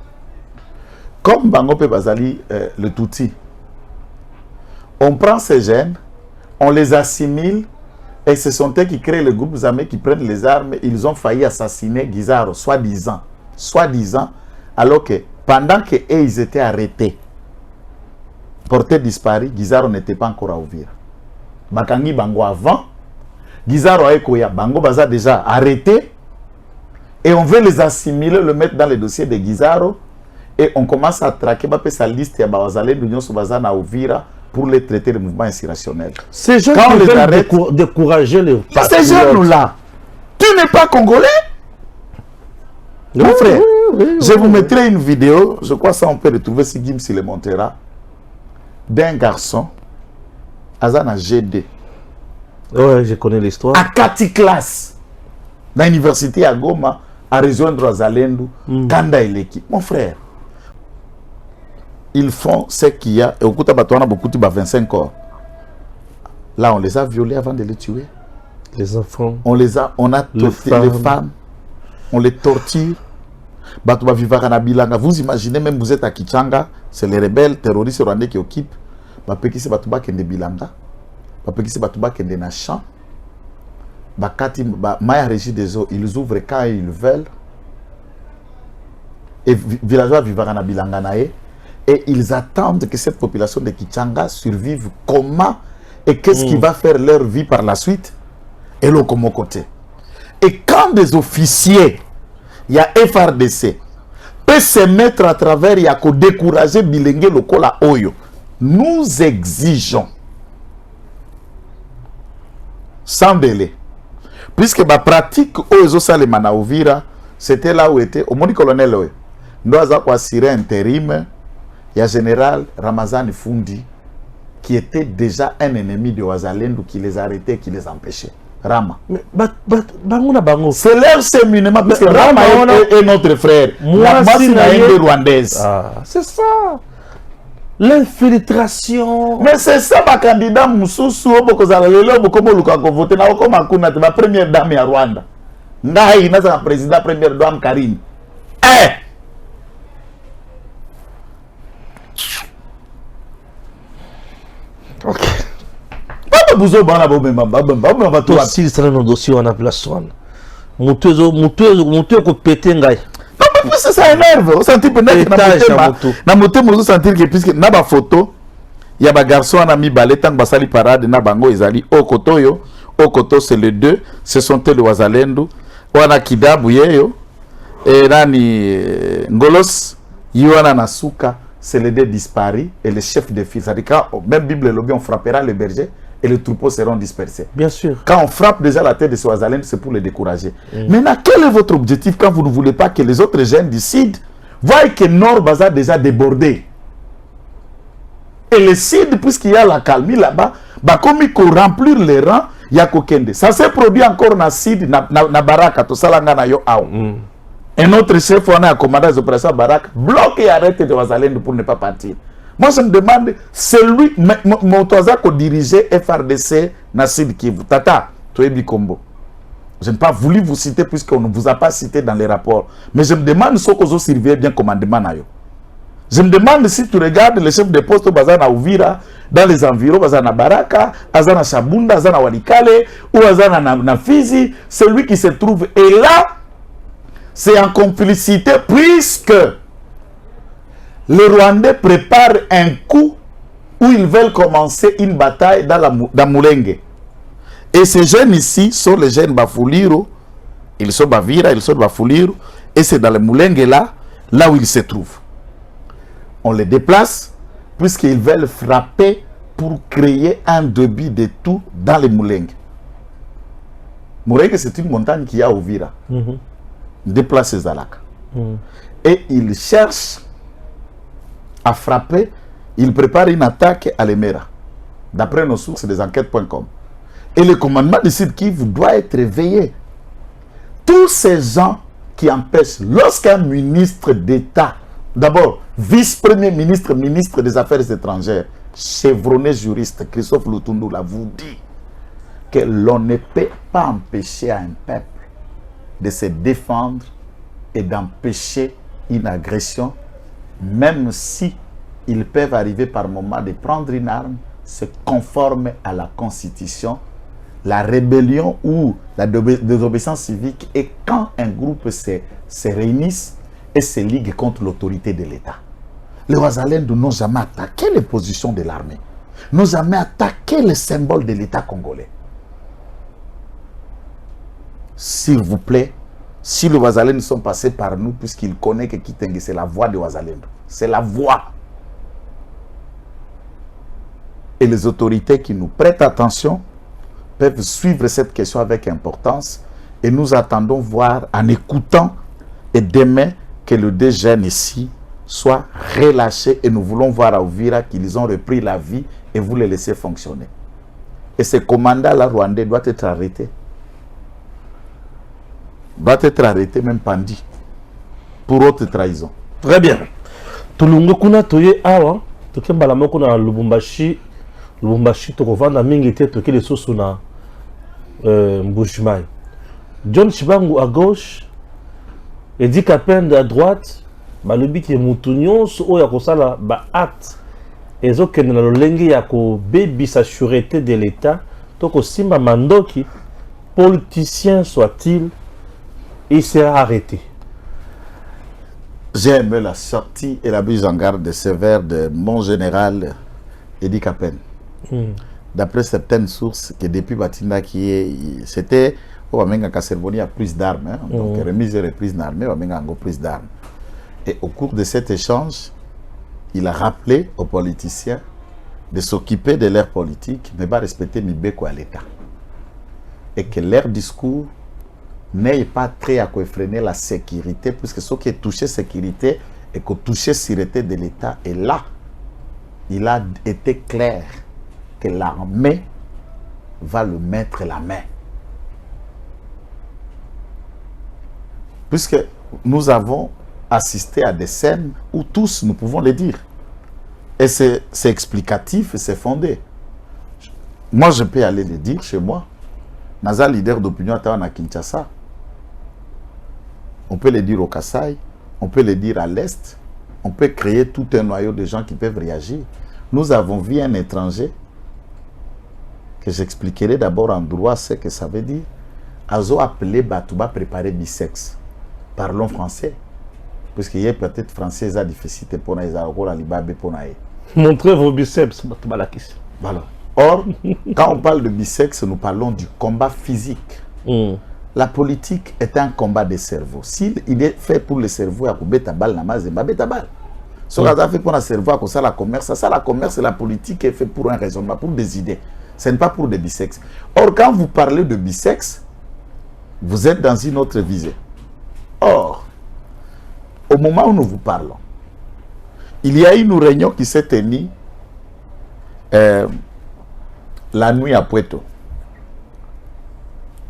Comme Bango Pe Bazali, le Tutsi, on prend ces jeunes, on les assimile, et ce sont eux qui créent le groupe armés qui prennent les armes. Ils ont failli assassiner Gizaro, soi-disant, alors que pendant qu'ils étaient arrêtés, portés disparus, Gizaro n'était pas encore à Ouvira. Bakangi Bango avant, Gizaro Aekoya, Bango Baza déjà arrêté, et on veut les assimiler, le mettre dans le dossier de Gizaro, et on commence à traquer sa liste à Bazalé, l'Union Soubazana à Ouvira, pour les traiter de mouvements insurrectionnels. Ces gens qui veulent décourager les patriotes. Ces jeunes-là, tu n'es pas congolais? Mon frère, je vous mettrai une vidéo, je crois que ça on peut retrouver si Gim s'il les montrera, d'un garçon, Azana GD. Ouais, je connais l'histoire. À 4 classes, dans l'université à Goma, à rejoindre Azalendo, Kanda et l'équipe. Mon frère, ils font ce qu'il y a. Et au coup, on a beaucoup de 25 corps. Là, on les a violés avant de les tuer. Les enfants. On a torturé les femmes. On les torture. Vous imaginez, même vous êtes à Kichanga, c'est les rebelles terroristes rwandais qui occupent. Bapekisi Batuba Kende Bilanga. Bapekisi Batuba Kende Nachan. Bakati Maya Régie des eaux, ils ouvrent quand ils veulent. et villageois vivant na bilanga na ye, et ils attendent que cette population de Kichanga survive comment et qu'est-ce qui va faire leur vie par la suite et le comme côté. Et quand des officiers, il y a FRDC, peut se mettre à travers, il y a qu'à décourager Bilengue Lokola Oyo, nous exigeons, sans délai, puisque la pratique Oyo Salema na Uvira, c'était là où était, au monde colonel Oyo, nous avons assuré intérim, il y a général Ramazani Fundi, qui était déjà un ennemi de Ouazalendo, qui les arrêtait, qui les empêchait. Rama. C'est leur séminement, parce que Rama est notre frère. Moi, c'est une rwandaise. Ah, c'est ça. L'infiltration. Mais c'est ça, ma candidat Moussoussou, ma première dame à Rwanda. Ngaï, la président première dame Karine. Ok. Si c'est un dossier on a place one. Mutuezo ko pété ngai. Non, mais ça énerve. On sentit peut-être na moté mo sentir que puisque na ba photo il y a ba garçon en ami balé tant basali parade na bango ezali o kotoyo. Au koto c'est le 2, ce sont les Wazalendo. Wana Kidabu yeyo et nani Ngolos Yoana Nasuka. C'est les deux disparus et le chef de file. C'est-à-dire quand même Bible lobby, on frappera les bergers et les troupeaux seront dispersés. Bien sûr. Quand on frappe déjà la tête de ces Ouazalènes, c'est pour les décourager. Maintenant, quel est votre objectif quand vous ne voulez pas que les autres jeunes du CID voient que Nord Baza a déjà débordé? Et le CID, puisqu'il y a la calmie là-bas, bah, comme il faut remplir les rangs, il y a Kokende. Ça s'est produit encore dans le CID, na Baraka, tout ça, là, yo ao. Un autre chef, on a un commandant des opérations Barak, bloque et arrête de Ouazalendo pour ne pas partir. Moi, je me demande, celui, mon toisa qui dirigeait FRDC, Nassid Kivu, Tata, Toebi Kombo. Je n'ai pas voulu vous citer puisqu'on ne vous a pas cité dans les rapports. Mais je me demande ce que vous surveillez bien commandement. Je me demande si tu regardes les chefs de poste Bazana Ouvira, dans les environs, Bazana Baraka, Azana Chabunda, Azana Walikale, ou Azana Nafizi, celui qui se trouve. Et là, c'est en complicité puisque les Rwandais préparent un coup où ils veulent commencer une bataille dans Moulenge. Et ces jeunes ici sont les jeunes Bafuliro, ils sont Bavira, ils sont Bafuliro, et c'est dans le Moulenge là où ils se trouvent. On les déplace puisqu'ils veulent frapper pour créer un débit de tout dans les Moulenge. Moulenge, c'est une montagne qui a au Vira. Déplacer Zalaka. Et il cherche à frapper, il prépare une attaque à l'Emera, d'après nos sources des enquêtes.com. Et le commandement du Sud Kivu doit être veillé. Tous ces gens qui empêchent, lorsqu'un ministre d'État, d'abord vice-premier ministre, ministre des Affaires étrangères, chevronné juriste, Christophe Lutundu l'a vous dit, que l'on ne peut pas empêcher à un peuple de se défendre et d'empêcher une agression, même si ils peuvent arriver par moment de prendre une arme, se conforme à la Constitution, la rébellion ou la désobéissance civique, et quand un groupe se réunisse et se ligue contre l'autorité de l'État. Les Ouazalendo n'ont jamais attaqué les positions de l'armée, n'ont jamais attaqué les symboles de l'État congolais. S'il vous plaît, si les Ouazalendo sont passés par nous, puisqu'ils connaissent que Kitenge, c'est la voix des Ouazalendo. C'est la voix. Et les autorités qui nous prêtent attention peuvent suivre cette question avec importance. Et nous attendons voir, en écoutant, et demain, que les deux jeunes ici soient relâchés. Et nous voulons voir à Ouvira qu'ils ont repris la vie et vous les laissez fonctionner. Et ce commandant-là rwandais doit être arrêté. Doit être arrêté, même pendu, pour haute trahison. Très bien. Tulungu kuna toye awa, tokembala moko na Lubumbashi tokovanda mingi te toke les soso na Mbushimai. John Chibangu à gauche, Edi Kapende à droite, balobi ki mutu nyonso oyo akosala ba acte ezokende na lolenge ya kobebisa sûreté de l'État, toko simba mandoki, politicien soit-il, il sera arrêté. j'ai aimé la sortie et la mise en garde sévère de mon général Edi Kapen. D'après certaines sources, que depuis Batinda, c'était au Bamenga Kasservoni a plus d'armes, hein, donc remise et reprise d'armes, Bamenga a plus d'armes. Et au cours de cet échange, il a rappelé aux politiciens de s'occuper de leur politique, mais pas respecter Mibeko à l'État. Et que leur discours n'ait pas très à freiner la sécurité, puisque ce qui est touché sécurité et que touché sécurité de l'État. Et là, il a été clair que l'armée va le mettre la main. Puisque nous avons assisté à des scènes où tous nous pouvons le dire. Et c'est explicatif et c'est fondé. Moi, je peux aller le dire chez moi. Naza, leader d'opinion à Kinshasa. On peut le dire au Kasaï, on peut le dire à l'Est, on peut créer tout un noyau de gens qui peuvent réagir. Nous avons vu un étranger, que j'expliquerai d'abord en droit ce que ça veut dire. Azo appelé Batouba préparer bisex. Parlons français. Puisqu'il y a peut-être français à difficile pour les montrez vos biceps, Batouba Lakis. Voilà. Or, quand on parle de bisex, nous parlons du combat physique. La politique est un combat de cerveau. S'il est fait pour le cerveau, il y a bal namaz et bal. Ce qu'on a fait pour le cerveau, ça la commerce, la politique est fait pour un raisonnement, pour des idées. Ce n'est pas pour des bisex. Or, quand vous parlez de bisex, vous êtes dans une autre visée. Or, au moment où nous vous parlons, il y a une réunion qui s'est tenue la nuit à Puerto,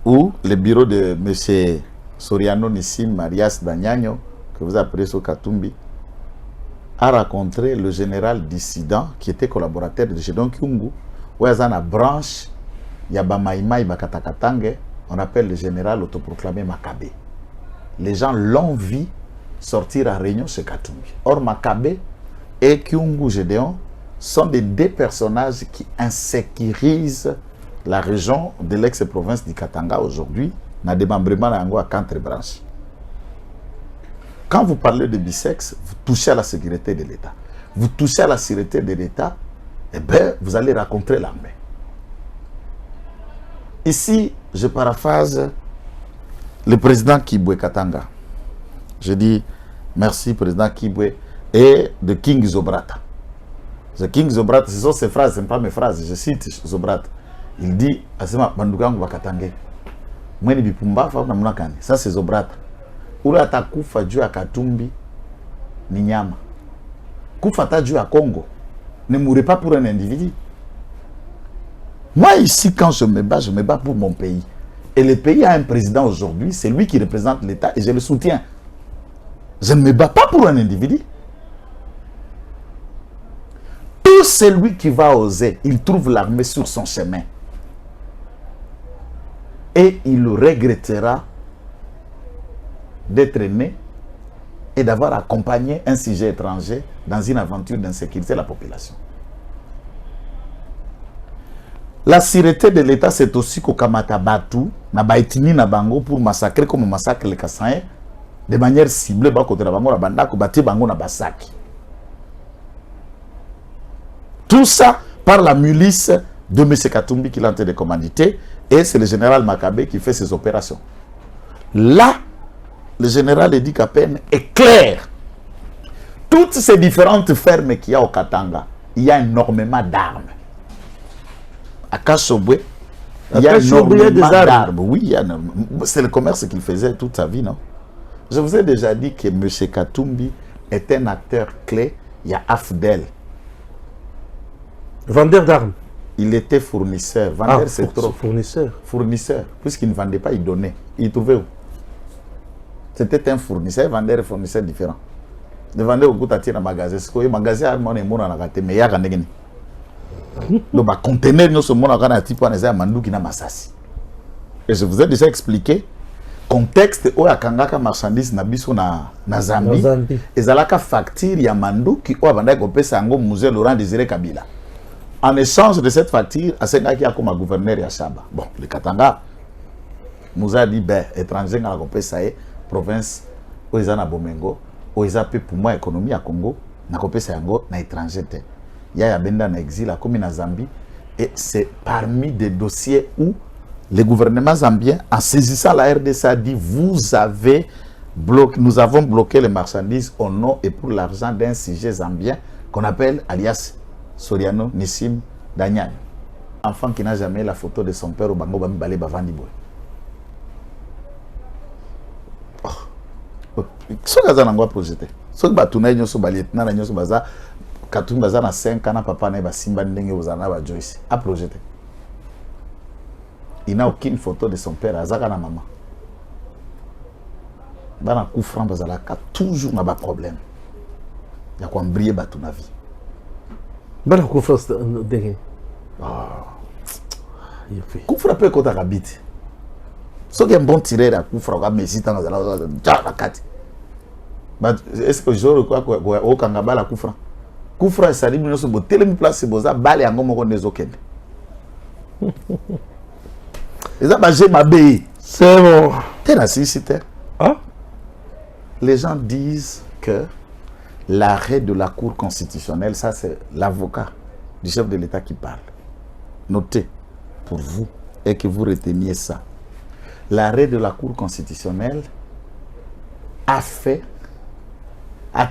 où le bureau de M. Soriano Nissim Marias Danyagno, que vous appelez Sokatumbi, a rencontré le général dissident qui était collaborateur de Gédon Kyungu, où il y a une branche, il y a Bamaïmaï Bakatakatange, on appelle le général autoproclamé Makabe. Les gens l'ont vu sortir à réunion chez Katumbi. Or, Makabe et Kyungu Gédéon sont des deux personnages qui insécurisent la région de l'ex-province du Katanga aujourd'hui, na démembrement à 4 branches. Quand vous parlez de bisex, vous touchez à la sécurité de l'État. Vous touchez à la sécurité de l'État, eh bien, vous allez rencontrer l'armée. Ici, je paraphrase le président Kibwe Katanga. Je dis merci, président Kibwe, et de King Zobrata. The King Zobrata, ce sont ses phrases, ce ne sont pas mes phrases, je cite Zobrata. Il dit, Asema Bandukangu Bakatange. Mweni bipumba fa na munakani. Ça c'est Zobrata. Ula atakufa juu ya Katumbi ni nyama. Kufa ta juu ya Congo ne mourrait pas pour un individu. Moi ici quand je me bats pour mon pays. Et le pays a un président aujourd'hui, c'est lui qui représente l'État et je le soutiens. Je ne me bats pas pour un individu. Tout celui qui va oser, il trouve l'armée sur son chemin. Et il regrettera d'être né et d'avoir accompagné un sujet étranger dans une aventure d'insécurité de la population. La sûreté de l'État, c'est aussi qu'au Kamata Batu, na Baitini na Bango pour massacrer comme on massacre les Kassaïens de manière ciblée, côté la Bango, la Bandako, Bati Bango na Basaki. Tout ça par la milice de M. Katumbi qui l'a en train de commanditer. Et c'est le général Makabe qui fait ces opérations. Là, le général Edi Kapen est clair. Toutes ces différentes fermes qu'il y a au Katanga, il y a énormément d'armes. À Kasobwe, il y a énormément d'armes. Oui, c'est le commerce qu'il faisait toute sa vie, non? Je vous ai déjà dit que M. Katumbi est un acteur clé. Il y a Afdel. Vendeur d'armes. Il était fournisseur. Vendeur, c'est trop. Fournisseur. Fournisseur. Puisqu'il ne vendait pas, il donnait. Il trouvait où? C'était un fournisseur, vendeur et fournisseur différents. Il vendait au goût à tirer un magasin. Ce que magasin a mon émotion à la mais il y a un gagné. Donc, le conteneur, nous sommes en type de mandou qui n'a massassi. Et je vous ai déjà expliqué contexte où la kangaka marchandise na biso na Zambie. Et zalaka facture ya mandou qui ou abanda ko pesa ngo musée Laurent Désiré Kabila. En échange de cette facture, à ce gars qui a comme gouverneur à Chaba. Bon, le Katanga nous a dit, ben, étranger, on a compris ça, province, où ils en ont Bomengo, oezape pour moi économie à Congo na kopesa yango na étranger te ya benda na exil a comme na Zambie et c'est parmi des dossiers où le gouvernement zambien en saisissant la RDC a dit nous avons bloqué les marchandises au nom et pour l'argent d'un sujet zambien qu'on appelle alias Soriano Nissim Danyani, enfant qui n'a jamais la photo de son père au bango bami balé bavandi boy. Ce que ça n'a projeté. Ce que batuna nyoso balietna na nyoso baza katumba baza na 5 ans papa na ba simba ndenge ozana ba Joyce a projeté. Il n'a aucune photo de son père azaka na maman. Bana coup franc bazalaka toujours na ba problème. Ya kwa mbrier batuna vie. Bana coup franc ndenge. Coup franc peut kota kabiti. So que un bon tireur à coup franc ka Messi tanga zala la kati. Est-ce que je crois au kangaba la coup franc? Coup franc ça dit nous so botelemi place boza balle yango moko nezokende. C'est bon. Hein? Les gens disent que l'arrêt de la Cour constitutionnelle, ça c'est l'avocat du chef de l'État qui parle. Notez pour vous et que vous reteniez ça. L'arrêt de la Cour constitutionnelle a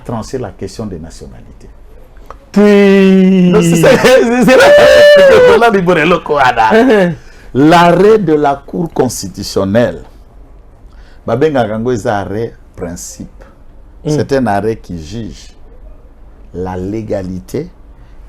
tranché la question des nationalités. L'arrêt de la Cour constitutionnelle, c'est un arrêt principe. C'est un arrêt qui juge la légalité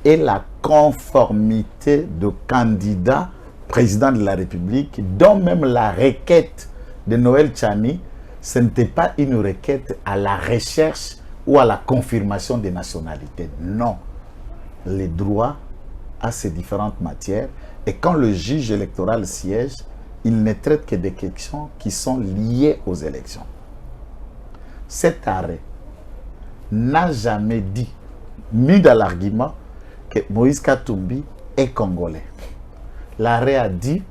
et la conformité de candidats président de la République, dont même la requête de Noël Tchani, ce n'était pas une requête à la recherche ou à la confirmation des nationalités. Non. Les droits à ces différentes matières. Et quand le juge électoral siège, il ne traite que des questions qui sont liées aux élections. Cet arrêt n'a jamais dit, mis dans l'argument, que Moïse Katumbi est congolais. L'arrêt a dit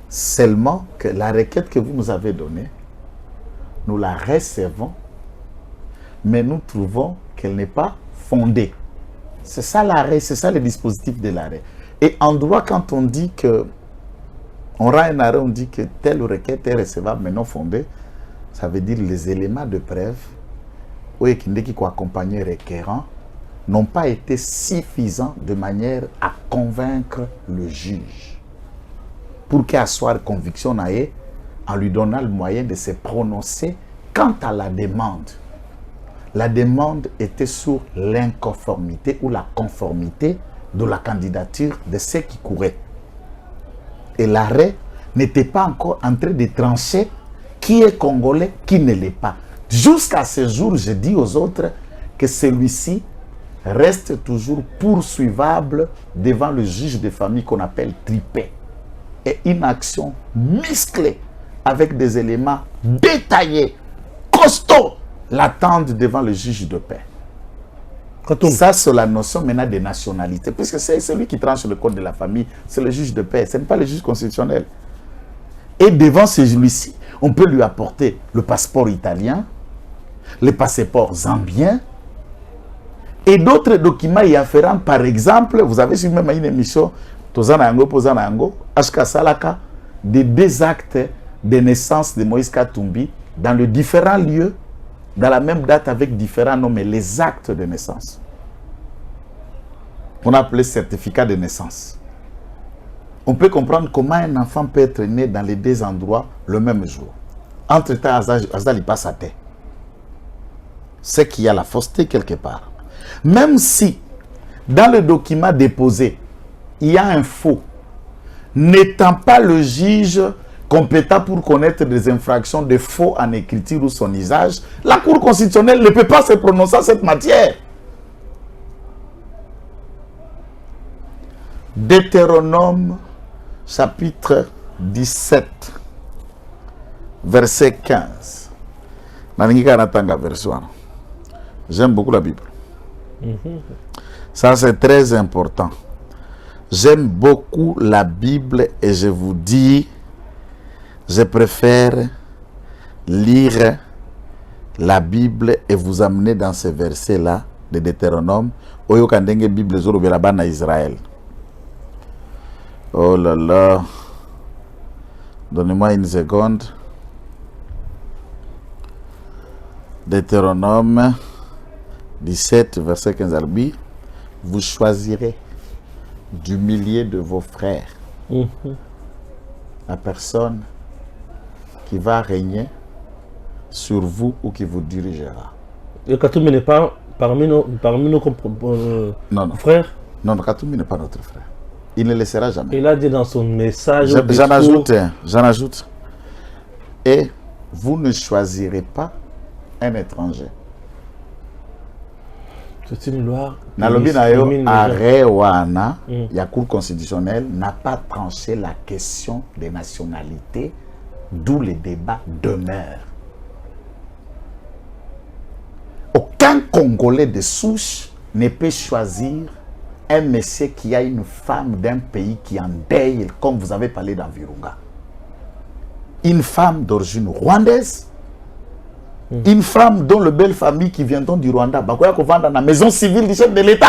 seulement que la requête que vous nous avez donnée, nous la recevons, mais nous trouvons qu'elle n'est pas fondée. C'est ça l'arrêt, c'est ça le dispositif de l'arrêt. Et en droit, quand on dit que on rend un arrêt, on dit que telle requête est recevable mais non fondée, ça veut dire les éléments de preuve qui ont accompagné le requérant n'ont pas été suffisants de manière à convaincre le juge pour qu'il assoie conviction en lui donnant le moyen de se prononcer quant à la demande. La demande était sur l'inconformité ou la conformité de la candidature de ceux qui couraient. Et l'arrêt n'était pas encore en train de trancher qui est congolais, qui ne l'est pas. Jusqu'à ce jour, je dis aux autres que celui-ci reste toujours poursuivable devant le juge de famille qu'on appelle tripé. Et une action musclée avec des éléments détaillés, costauds, l'attendent devant le juge de paix. Ça, c'est la notion maintenant de nationalité. Puisque c'est celui qui tranche le code de la famille, c'est le juge de paix, ce n'est pas le juge constitutionnel. Et devant celui-ci, on peut lui apporter le passeport italien, le passeport zambien, et d'autres documents y afférents. Par exemple, vous avez suivi même une émission, HK Salaka, des 2 actes de naissance de Moïse Katumbi dans les différents lieux, dans la même date avec différents noms, mais les actes de naissance. On appelait certificat de naissance. On peut comprendre comment un enfant peut être né dans les 2 endroits le même jour. Entre-temps, Azali passe à terre. C'est qu'il y a la fausseté quelque part. Même si, dans le document déposé, il y a un faux, n'étant pas le juge compétent pour connaître des infractions de faux en écriture ou son usage, la Cour constitutionnelle ne peut pas se prononcer en cette matière. Deutéronome, chapitre 17, verset 15. J'aime beaucoup la Bible. Ça, c'est très important. J'aime beaucoup la Bible et je vous dis, je préfère lire la Bible et vous amener dans ces versets-là de Deutéronome. Oyo kandenge Bible zoro belabana Israël. Oh là là. Donnez-moi une seconde. Deutéronome 17, verset 15 albi. Vous choisirez du milieu de vos frères la personne qui va régner sur vous ou qui vous dirigera. Et Katumbi n'est pas parmi nos Non. frères? Non, Katumbi n'est pas notre frère. Il ne le sera jamais. Il a dit dans son message. J'en ajoute. Et vous ne choisirez pas un étranger. C'est une loi. Nalobi nayo Arewana, la Cour constitutionnelle n'a pas tranché la question des nationalités, d'où les débats demeurent. Aucun Congolais de souche ne peut choisir un monsieur qui a une femme d'un pays qui en deuil, comme vous avez parlé dans Virunga. Une femme d'origine rwandaise, une femme dont le belle famille qui vient du Rwanda, bakoya ko vendre dans la maison civile du chef de l'État.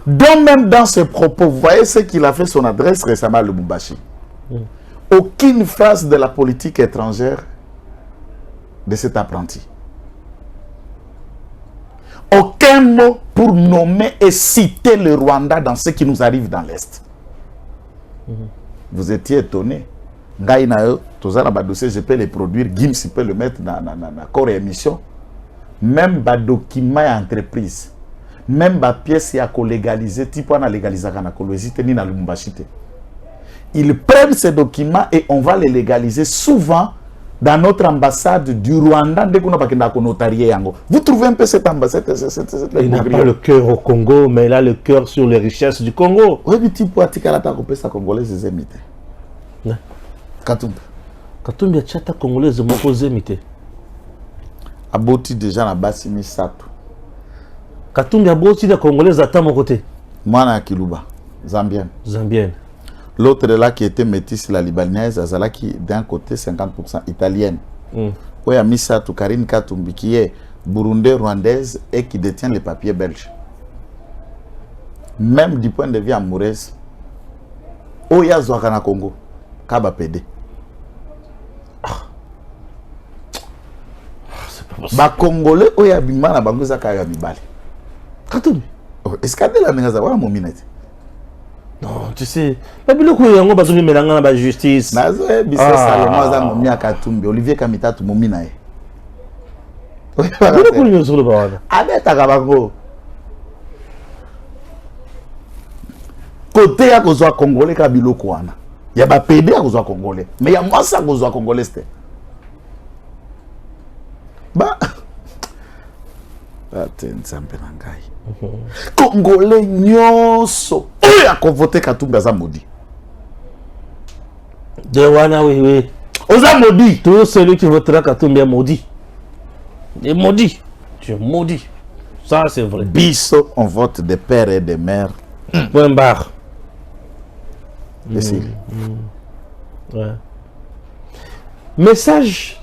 Donc même dans ses propos, vous voyez ce qu'il a fait son adresse récemment à Lubumbashi. Aucune phrase de la politique étrangère de cet apprenti. Aucun mot pour nommer et citer le Rwanda dans ce qui nous arrive dans l'Est. Vous étiez étonné. Je peux les produire, Gims peut le mettre dans la corps et émission. Même les documents et entreprises, même les pièces qui sont légalisées, type on a légalisé à Kolwezite ni na Lubumbashi. Ils prennent ces documents et on va les légaliser souvent dans notre ambassade du Rwanda. Vous trouvez un peu cette ambassade? Il n'a pas le cœur au Congo, mais il a le cœur sur les richesses du Congo. Oui, mais tu peux attirer sa congolaise des émités. Katumbi a tchata congolaise moko zemite. Aboti déjà na basi misato. Katumbi a boti de congolaise à mon côté. Mwana Kiluba, zambienne. Zambienne. L'autre là qui était métisse, la libanaise, Azala qui d'un côté 50% italienne. Oui, a Misato Karine Katumbi qui est burundais, rwandaise et qui détient les papiers belges. Même du point de vue amoureuse, Oya Zouakana Congo, Kaba PD. Ba Congolais Oya Bimana Bangoza Kaya Mibali. Katumbi. Est-ce qu'il y a des gens qui ont non, tu sais, pas beaucoup de gens qui ont fait la justice. Nazo Bisse Salomon Zangomia Katumbi, Olivier Kamita Tumomina. Pas beaucoup de gens sur le bord. Abeta Kabango. Côté à cause Congolais Kabilo Kouana. Il y a pas PD à cause Congolais. Mais il y a moi ça à cause Congolais. Bah. Congolais nyonso oya ko voter Katumbi za maudit. De wana oui. Oza maudit. Tout celui qui votera Katumbi est maudit. Il est maudit. Tu es maudit. Ça c'est vrai. Biso on vote des pères et des mères. Point barre. Ouais. Message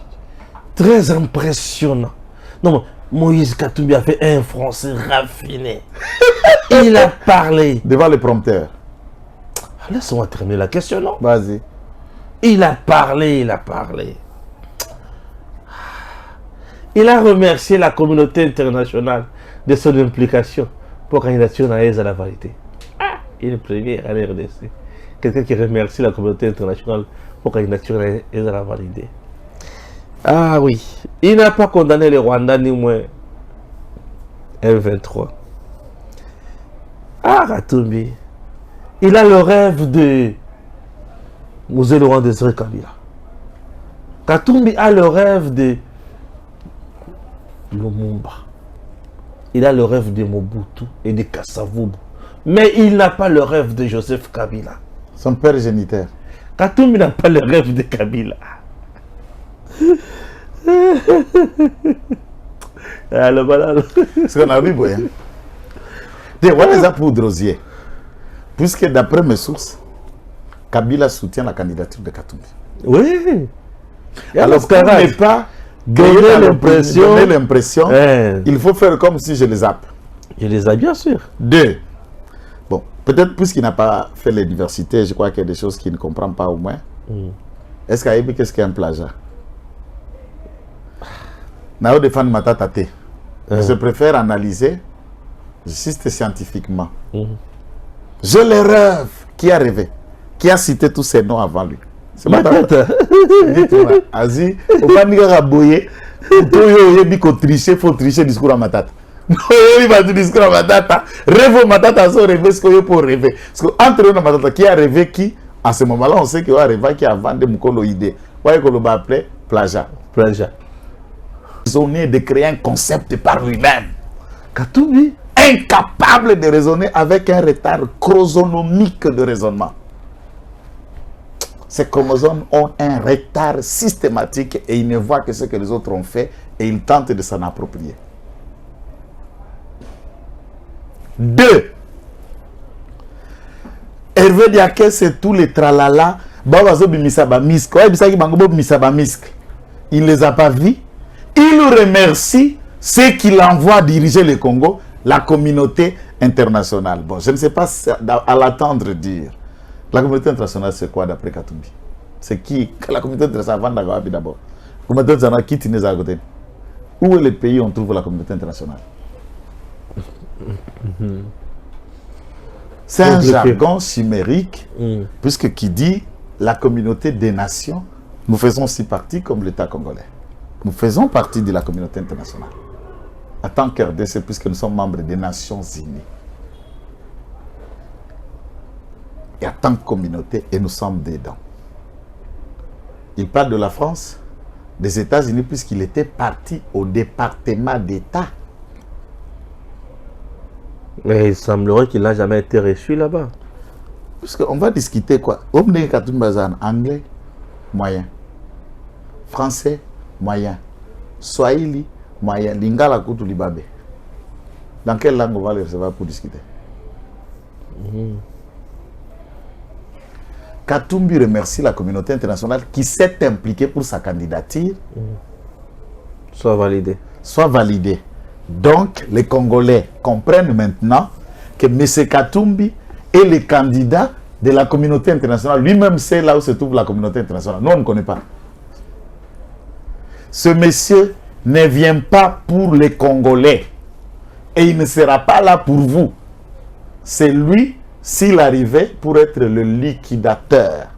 très impressionnant. Non, Moïse Katumbi a fait un français raffiné. Il a parlé. Devant le prompteur. Laisse-moi terminer la question, non? Vas-y. Il a parlé. Il a remercié la communauté internationale de son implication pour candidature à l'aise à la vérité. Il est le premier à la RDC. Quelqu'un qui remercie la communauté internationale pour candidature à l'aise à la vérité. Ah oui, il n'a pas condamné les Rwandais ni moins M23. Ah Katumbi, il a le rêve de Mzee Laurent Désiré Kabila. Katumbi a le rêve de Lumumba. Il a le rêve de Mobutu et de Kasavubu. Mais il n'a pas le rêve de Joseph Kabila. Son père géniteur. Katumbi n'a pas le rêve de Kabila. Alors voilà. Ce qu'on a vu, boy. Voilà les poudres rosiers. Puisque d'après mes sources, Kabila soutient la candidature de Katumbi. Oui. Alors, pour ne pas donner l'impression, il faut faire comme si je les zappe. Je les ai, bien sûr. 2. Bon, peut-être puisqu'il n'a pas fait les diversités, je crois qu'il y a des choses qu'il ne comprend pas au moins. Est-ce qu'il y a qu'est-ce qu'est un plagiat? Nao défend Matatate. Je préfère analyser juste scientifiquement. Je le rêve. Qui a rêvé? Qui a cité tous ces noms avant lui? C'est Matata. Azi, au pas dire à boyer. Il faut tricher discours à Matata. Il va dire discours à Matata. Rêve Matata, ça rêver ce qu'il faut rêver. Parce qu'entre eux, Matata, qui a rêvé qui? À ce moment-là, on sait qu'il a rêvé qui a vendu Mukolo idée. Vous qu'on va appeler plagiat. Ils ont né de créer un concept par lui-même. Katumbi, incapable de raisonner avec un retard chronosomique de raisonnement. Ces chromosomes ont un retard systématique et ils ne voient que ce que les autres ont fait et ils tentent de s'en approprier. 2. Hervé Diaké, c'est tous les tralala. Il ne les a pas vus. Il remercie ceux qui l'envoient diriger le Congo, la communauté internationale. Bon, je ne sais pas à l'attendre dire. La communauté internationale, c'est quoi d'après Katumbi? C'est qui? La communauté internationale, d'abord. La communauté internationale, qui tenait à côté? Où est le pays où on trouve la communauté internationale? C'est un jargon chimérique, puisque qui dit la communauté des nations, nous faisons aussi partie comme l'État congolais. Nous faisons partie de la communauté internationale. En tant qu'RDC, puisque nous sommes membres des Nations Unies. Et en tant que communauté, et nous sommes dedans. Il parle de la France, des États-Unis, puisqu'il était parti au département d'État. Mais il semblerait qu'il n'a jamais été reçu là-bas. Puisqu'on va discuter quoi? Anglais, moyen. Français, moyen. Swahili, moyen. Lingala Kutu Libabe. Dans quelle langue on va les recevoir pour discuter? Katumbi remercie la communauté internationale qui s'est impliquée pour sa candidature. Soit validée. Soit validée. Donc, les Congolais comprennent maintenant que M. Katumbi est le candidat de la communauté internationale. Lui-même sait là où se trouve la communauté internationale. Nous, on ne connaît pas. Ce monsieur ne vient pas pour les Congolais. Et il ne sera pas là pour vous. C'est lui, s'il arrivait, pour être le liquidateur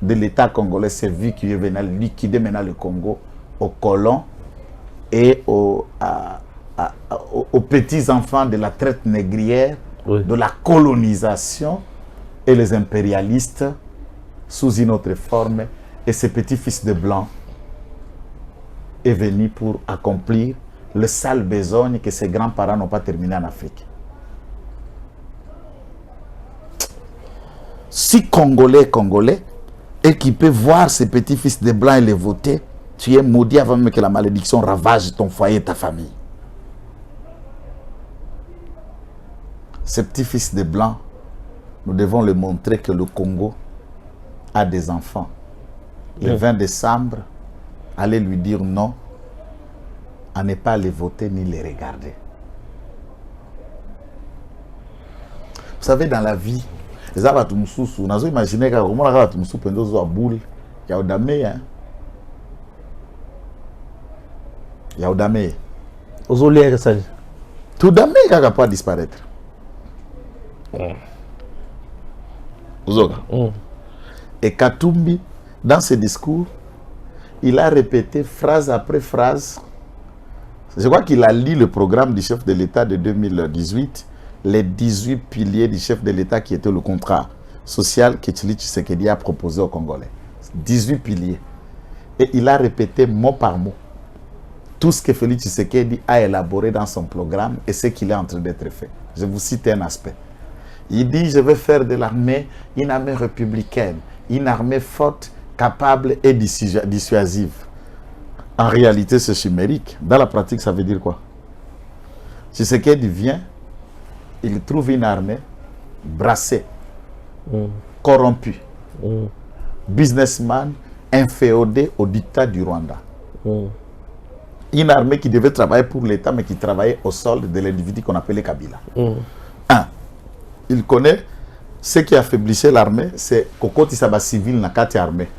de l'État congolais. C'est lui qui est venu liquider maintenant le Congo aux colons et aux petits-enfants de la traite négrière, de la colonisation et les impérialistes sous une autre forme. Et ce petit-fils de blanc est venu pour accomplir le sale besogne que ses grands-parents n'ont pas terminé en Afrique. Si Congolais, et qui peut voir ses petits-fils de blanc et les voter, tu es maudit avant même que la malédiction ravage ton foyer et ta famille. Ces petits-fils de blanc, nous devons leur montrer que le Congo a des enfants. Le 20 décembre, allez lui dire non, à ne pas les voter ni les regarder. Vous savez, dans la vie, les abattus nous avons imaginé que comment la abattus nous pendant à boule, il y a odamé, hein. Il y a odamé. Aux olaires, ça. Tout damé qui n'a pas disparaître. Et Katumbi, dans ses discours, il a répété phrase après phrase. Je crois qu'il a lu le programme du chef de l'État de 2018, les 18 piliers du chef de l'État qui était le contrat social que Félix Tshisekedi a proposé aux Congolais. 18 piliers. Et il a répété mot par mot tout ce que Félix Tshisekedi a élaboré dans son programme et ce qu'il est en train d'être fait. Je vous cite un aspect. Il dit, je vais faire de l'armée une armée républicaine, une armée forte, capable et dissuasive. En réalité, c'est chimérique. Dans la pratique, ça veut dire quoi? Tshisekedi vient, il trouve une armée brassée, corrompue, businessman, inféodée au dictat du Rwanda. Une armée qui devait travailler pour l'État, mais qui travaillait au solde de l'individu qu'on appelait Kabila. Un, il connaît ce qui affaiblissait l'armée, c'est Kokoti Saba civil na kati armée.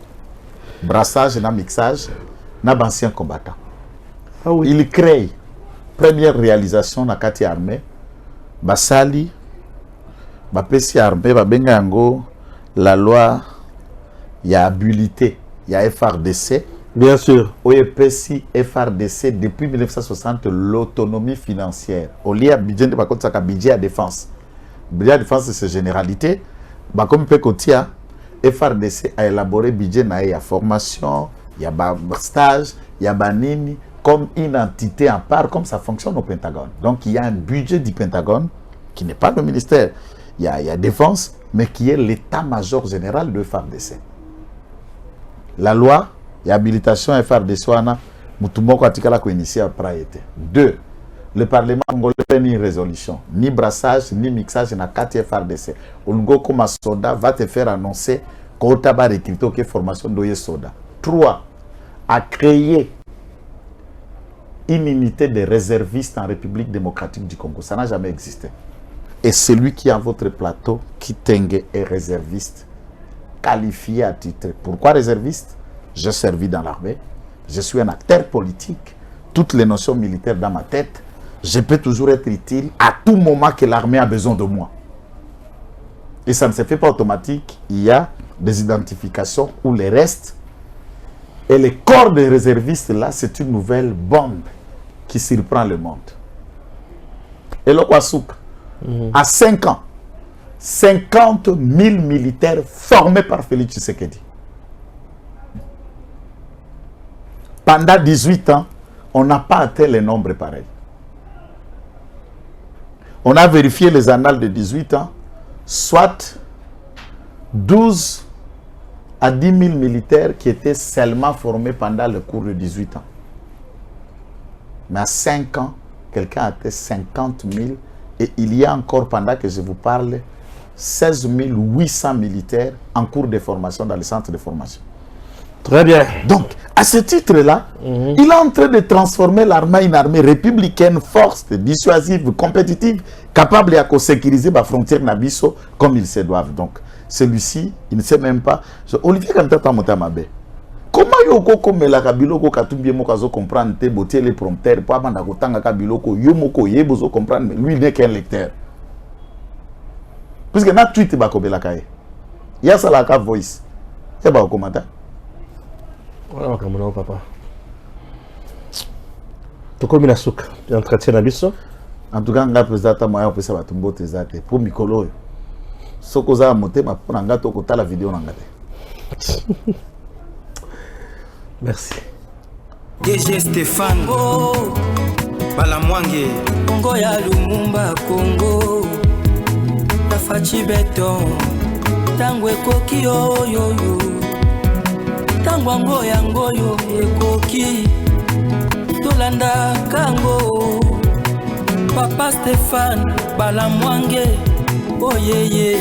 Brassage, na mixage, na anciens combattants. Ah oui. Il crée première réalisation na kati armée. Basali, Bapesi armée, Babenga yango, la loi, il y a habilité, il y a FRDC. Bien sûr. OEPC, FRDC, depuis 1960, l'autonomie financière. Au lieu de budget, par contre, ça budget à défense. Budget à défense, c'est ses généralités. Comme Pekotia, FRDC a élaboré budget, il y a formation, il y a stage, il y a banini, comme une entité à part, comme ça fonctionne au Pentagone. Donc, il y a un budget du Pentagone, qui n'est pas le ministère. Il y a défense, mais qui est l'état-major général de FRDC. La loi, il y a habilitation FRDC, Mutumoko Atikala ko initié après été. 2. Le Parlement congolais ni une résolution, ni brassage, ni mixage na kati FRDC. Olungo comme soda va te faire annoncer qu'on t'a recruté que formation doye soda. 3. A créé une unité de réservistes en République démocratique du Congo. Ça n'a jamais existé. Et celui qui est à votre plateau, Kitenge, est réserviste, qualifié à titre. Pourquoi réserviste? J'ai servi dans l'armée, je suis un acteur politique, toutes les notions militaires dans ma tête, je peux toujours être utile à tout moment que l'armée a besoin de moi. Et ça ne se fait pas automatique, il y a des identifications où les restes et les corps des réservistes là, c'est une nouvelle bombe qui surprend le monde. Et le Kwasuk, à 5 ans, 50 000 militaires formés par Félix Tshisekedi. Pendant 18 ans, on n'a pas atteint les nombres pareils. On a vérifié les annales de 18 ans, soit 12 à 10 000 militaires qui étaient seulement formés pendant le cours de 18 ans. Mais à 5 ans, quelqu'un a atteint 50 000 et il y a encore, pendant que je vous parle, 16 800 militaires en cours de formation dans les centres de formation. Très bien. Donc, à ce titre-là, il est en train de transformer l'armée en une armée républicaine, forte, dissuasive, compétitive, capable de sécuriser la frontière Nabiso comme ils se doivent. Donc, celui-ci, il ne sait même pas. Olivier Kamtata Motamabe, comment yoko comme la kabiloko katumbi mokazo comprendre te botier les prompteurs pour abanda kotanga kabiloko yomoko yebozo comprendre, mais lui n'est qu'un lecteur. Puisque na tweet ba kobela kaye. Ya sala ka voice. Et ba commentaire. Voilà, comme papa. Toko minasuka, entretien na biso. En tout cas, nga président moya pesa batumbo tezate pour mikolo. Soko za motema pour nga to kota la vidéo na ngate. Merci. DG Stéphane Balamwange Congo ya Lumumba Congo Tafachi Beton Tangwe koki yo yo yo Tangwa ngoyo ekoki Tolanda kango Papa Stéphane Balamwange Oh yeah yeah